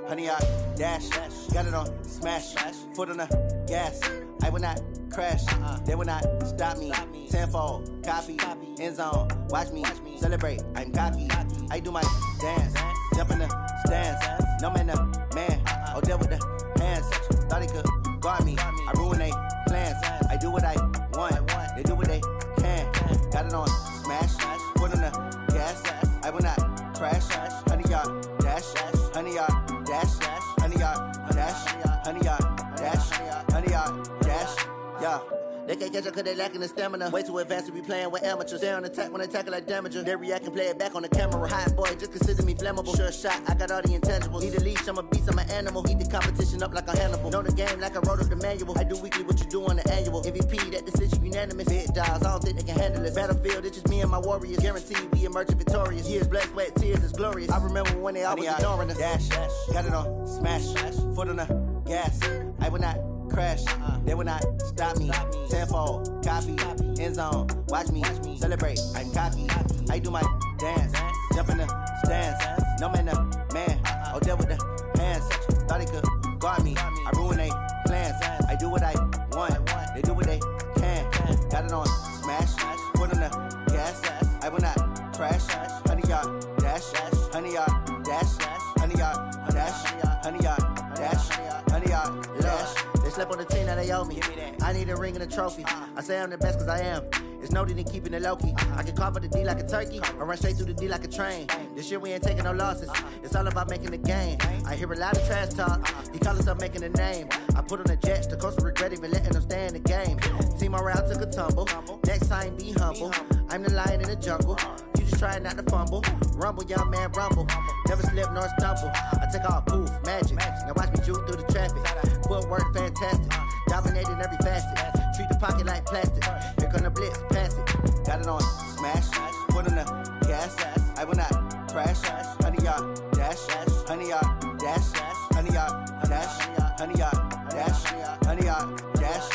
Honey, I dash, got it on smash, foot on the gas. I will not crash, they will not stop me. Tenfold, copy, end zone, watch me celebrate. I'm cocky, I do my dance, jump in the stands. No man, man, oh deal with the hands. Thought he could guard me, I ruin they plans. I do what I want, they do what they can. Got it on smash, foot on the gas. I will not crash, honey, y'all dash, honey, y'all. Dash, honey, y'all, dash, honey, y'all, dash, honey, y'all, dash, yeah. They can't catch up cause they lacking the stamina. Way too advanced to be playing with amateurs. Stay on attack when attacking like damager. They react and play it back on the camera. Hot boy, just consider me flammable. Sure shot, I got all the intangibles. Need a leash, I'm a beast, I'm an animal. Heat the competition up like a Hannibal. Know the game like I wrote up the manual. I do weekly what you do on the annual. MVP, that decision unanimous. Big dials, I don't think they can handle it. Battlefield, it's just me and my warriors. Guaranteed we emerging victorious. Years, blood, sweat, tears, it's glorious. I remember when they always ignoring us. Dash, got it on, smash, foot on the gas. I will not crash, they will not stop me. Tenfold, copy, end zone, watch me celebrate. I'm cocky, I do my dance, jump in the stands. No man, the man, oh, deal with the hands. Thought he could guard me, I ruin they plans. I do what I want, they do what they can. Got it on, smash, foot on the gas. I will not crash, 100-yard dash, 100-yard dash, 100-yard dash, 100-yard dash, 100-yard dash. They slept on the team that they owe me. I need a ring and a trophy. I say I'm the best cause I am. It's noted in keeping it low-key. I can carve up the D like a turkey or run straight through the D like a train. This year we ain't taking no losses. It's all about making the game. I hear a lot of trash talk. He call himself making a name. I put on the Jets. The coach will regret even letting them stay in the game. Team morale took a tumble. Next time be humble. I'm the lion in the jungle. You just trying not to fumble. Rumble, young man, rumble. Never slip nor stumble. I take off, poof, magic. Now watch me juke through the traffic. Footwork fantastic. Dominating every facet. Treat the pocket like plastic. Here come the blitz, pass it. Got it on, smash. Foot on the gas. I will not crash. 100-yard dash. 100-yard dash. 100-yard dash. 100-yard dash. 100-yard dash.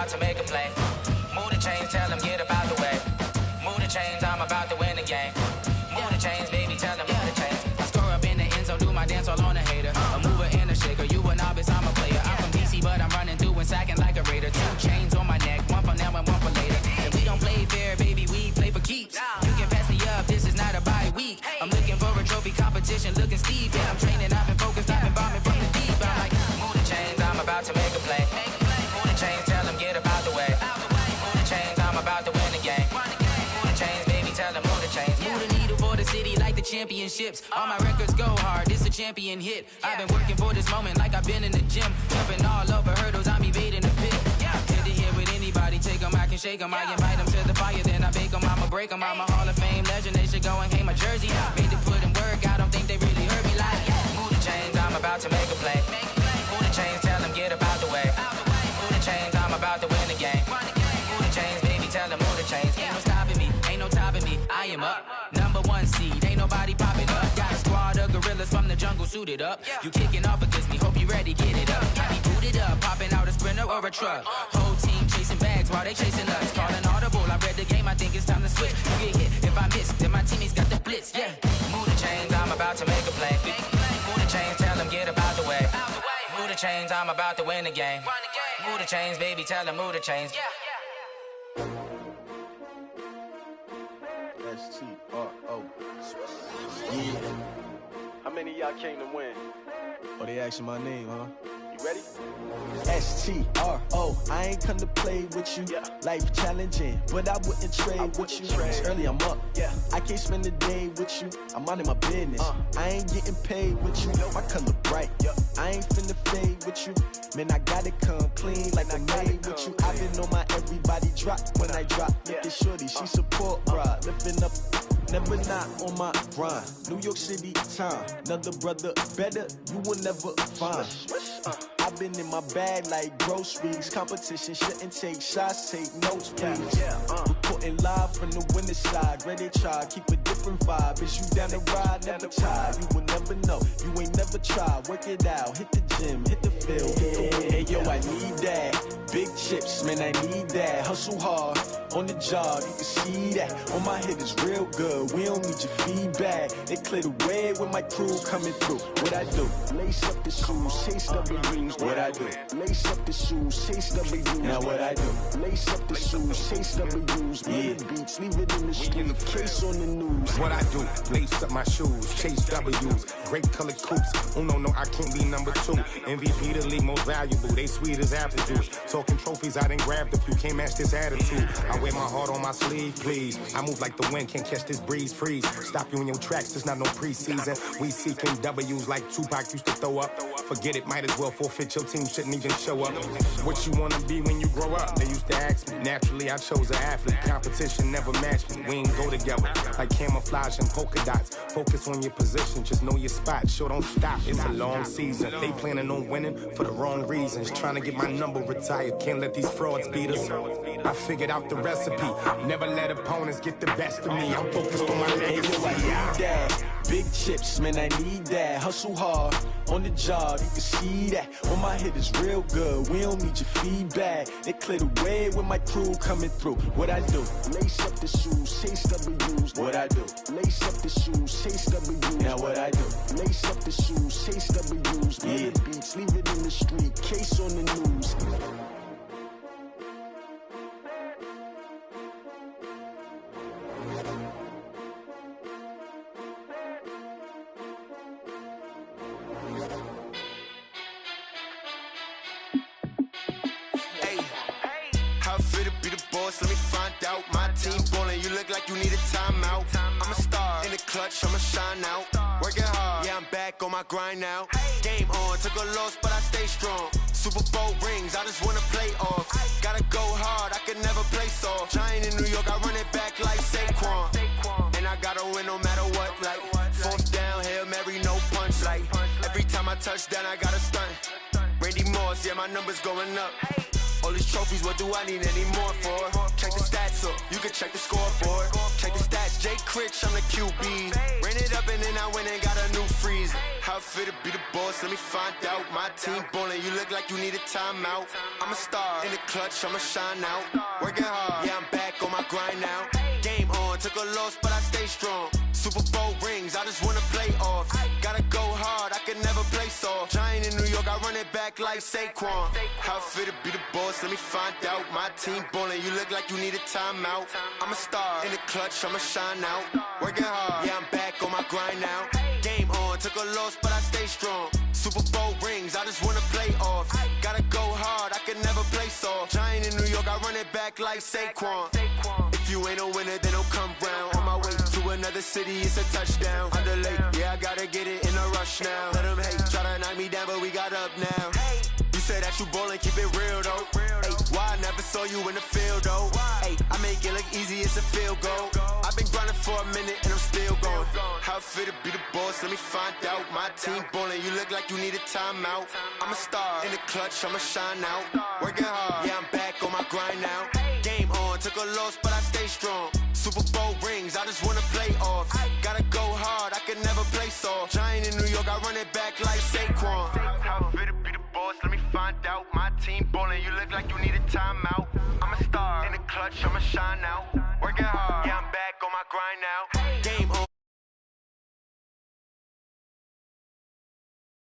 about to make a play. Move the chains, tell them get up out the way. Move the chains, I'm about to win the game. Move the chains, baby, tell them move the chains. I score up in the end zone, do my dance all on a hater. A mover and a shaker, you a novice, I'm a player. I'm from DC, but I'm running through and sacking like a raider. 2 chains on my neck, one for now and one for later. And championships. All my records go hard, this a champion hit. I've been working for this moment like I've been in the gym. Jumping all over hurdles, I'm evading the pit. Hit to here with anybody, take them, I can shake them. I invite them to the fire, then I bake them, I'ma break them. I'm a Hall of Fame legend, they should go and hang my jersey. Made to put in work, I don't think they really heard me like, move the chains, I'm about to make a play. Move the chains, tell them get up out the way. Move the chains, I'm about to win the game. Move the chains, baby, tell them move the chains. Ain't no stopping me, ain't no topping me, I am up. Number one seed, ain't nobody popping up. Got a squad of gorillas from the jungle suited up. You kicking off against me, hope you ready, get it up. I be booted up, popping out a Sprinter or a truck. Whole team chasing bags while they chasing us. Calling audible, I read the game, I think it's time to switch. You get hit, if I miss, then my teammates got the blitz, yeah. Move the chains, I'm about to make a play. Move the chains, tell them get up out the way. Move the chains, I'm about to win the game. Move the chains, baby, tell them move the chains. S-T-R-O. Yeah. How many of y'all came to win? Oh, they asking my name, huh? You ready? S-T-R-O. I ain't come to play with you. Life challenging, but I wouldn't trade with you. It's early, I'm up. I can't spend the day with you. I'm out of my business. I ain't getting paid with you. My color bright. I ain't finna fade with you. Man, I gotta come clean like I made with you. I've been on my everybody drop when I drop. Look at shorty, she support ride. Lifting up, never not on my grind. New York City time, another brother better, you will never find. I've been in my bag like groceries. Competition shouldn't take shots, take notes, please. Reporting live from the winter side. Ready to try, keep a different vibe. Is you down the ride, never tired. You will never know, you ain't never tried. Work it out, hit the gym, hit the field, hit the win. Hey yo, I need that. Big chips, man, I need that. Hustle hard, on the job, you can see that. On my head is real good, we don't need your feedback. They clear the way with my crew coming through. What I do? Lace up the shoes, chase W's. What I do? Lace up the shoes, chase W's. Now what I do? Lace up the shoes, chase W's. Yeah. Beats, leave it in the street, case on the news. What I do? Lace up my shoes, chase W's. Great colored coops. Oh no, I can't be number 2. MVP the league most valuable. They sweet as apple juice. Talking trophies, I done grabbed a few. Can't match this attitude. I wear my heart on my sleeve, please. I move like the wind, can't catch this breeze. Freeze. Stop you in your tracks, there's not no preseason. We seeking W's like Tupac used to throw up. Forget it, might as well forfeit. Your team shouldn't even show up. What you wanna be when you grow up? They used to ask me. Naturally, I chose an athlete. Competition never matched me. We ain't go together like camouflage and polka dots. Focus on your position, just know your spot. Sure, don't stop. It's a long season. They planning on winning for the wrong reasons. Trying to get my number retired. Can't let these frauds beat us. I figured out the recipe. Never let opponents get the best of me. I'm focused on my legacy. I need that. Big chips, man, I need that. Hustle hard, on the job, you can see that. On my head is real good, we don't need your feedback. They clear the way with my crew coming through. What I do? Lace up the shoes, chase W's. What I do? Lace up the shoes, chase W's. Now what I do? Lace up the shoes, chase W's. Yeah. Beats, leave it in the street, case on the news. Let me find out. My team ballin', you look like you need a timeout. I'm a star in the clutch, I'ma shine out. Working hard, yeah, I'm back on my grind now. Game on, took a loss, but I stay strong. Super Bowl rings, I just wanna play off. Gotta go hard, I can never play soft. Giant in New York, I run it back like Saquon. And I gotta win no matter what, like 4th down, Hail Mary, no punch. Like every time I touch down, I gotta stunt. Randy Moss, yeah, my numbers going up. All these trophies, what do I need any more for? Check the stats up, you can check the scoreboard. Check the stats, Jay Critch, I'm the QB. Ran it up and then I went and got a new freeze. How fit to be the boss, let me find out. My team ballin', you look like you need a timeout. I'm a star in the clutch, I'ma shine out. Working hard, yeah, I'm back on my grind now. Game on, took a loss, but I stay strong. Super Bowl rings, I just wanna play off. Gotta go hard, I can never play soft. Giant in New York, I run it back like Saquon. How fit to be the boss, let me find out. My team ballin', you look like you need a timeout. I'm a star in the clutch, I'ma shine out. Working hard, yeah, I'm back on my grind now. Game on, took a loss, but I stay strong. Super Bowl rings, I just wanna play off. Gotta go hard, I can never play soft. Giant in New York, I run it back like Saquon. If you ain't a winner, then don't come round. On my way to a another city, it's a touchdown. Underlay, yeah, I gotta get it in a rush now. Let them hate, try to knock me down, but we got up now. You say that you ballin', keep it real though. Ay, why I never saw you in the field though? Ay, I make it look easy, it's a field goal. I've been grinding for a minute and I'm still going. How it feel to be the boss, let me find out. My team ballin', you look like you need a timeout. I'm a star in the clutch, I'ma shine out. Working hard, yeah, I'm back on my grind now. Game on, took a loss, but I stay strong. Super Bowl rings, I just wanna play off. Gotta go hard, I can never play soft. Giant in New York, I run it back like Saquon. How it feel to be the boss, let me find out. My team ballin', you look like you need a timeout. I'm a star in the clutch, I'ma shine out. Working hard, yeah, I'm back on my grind now. Game on.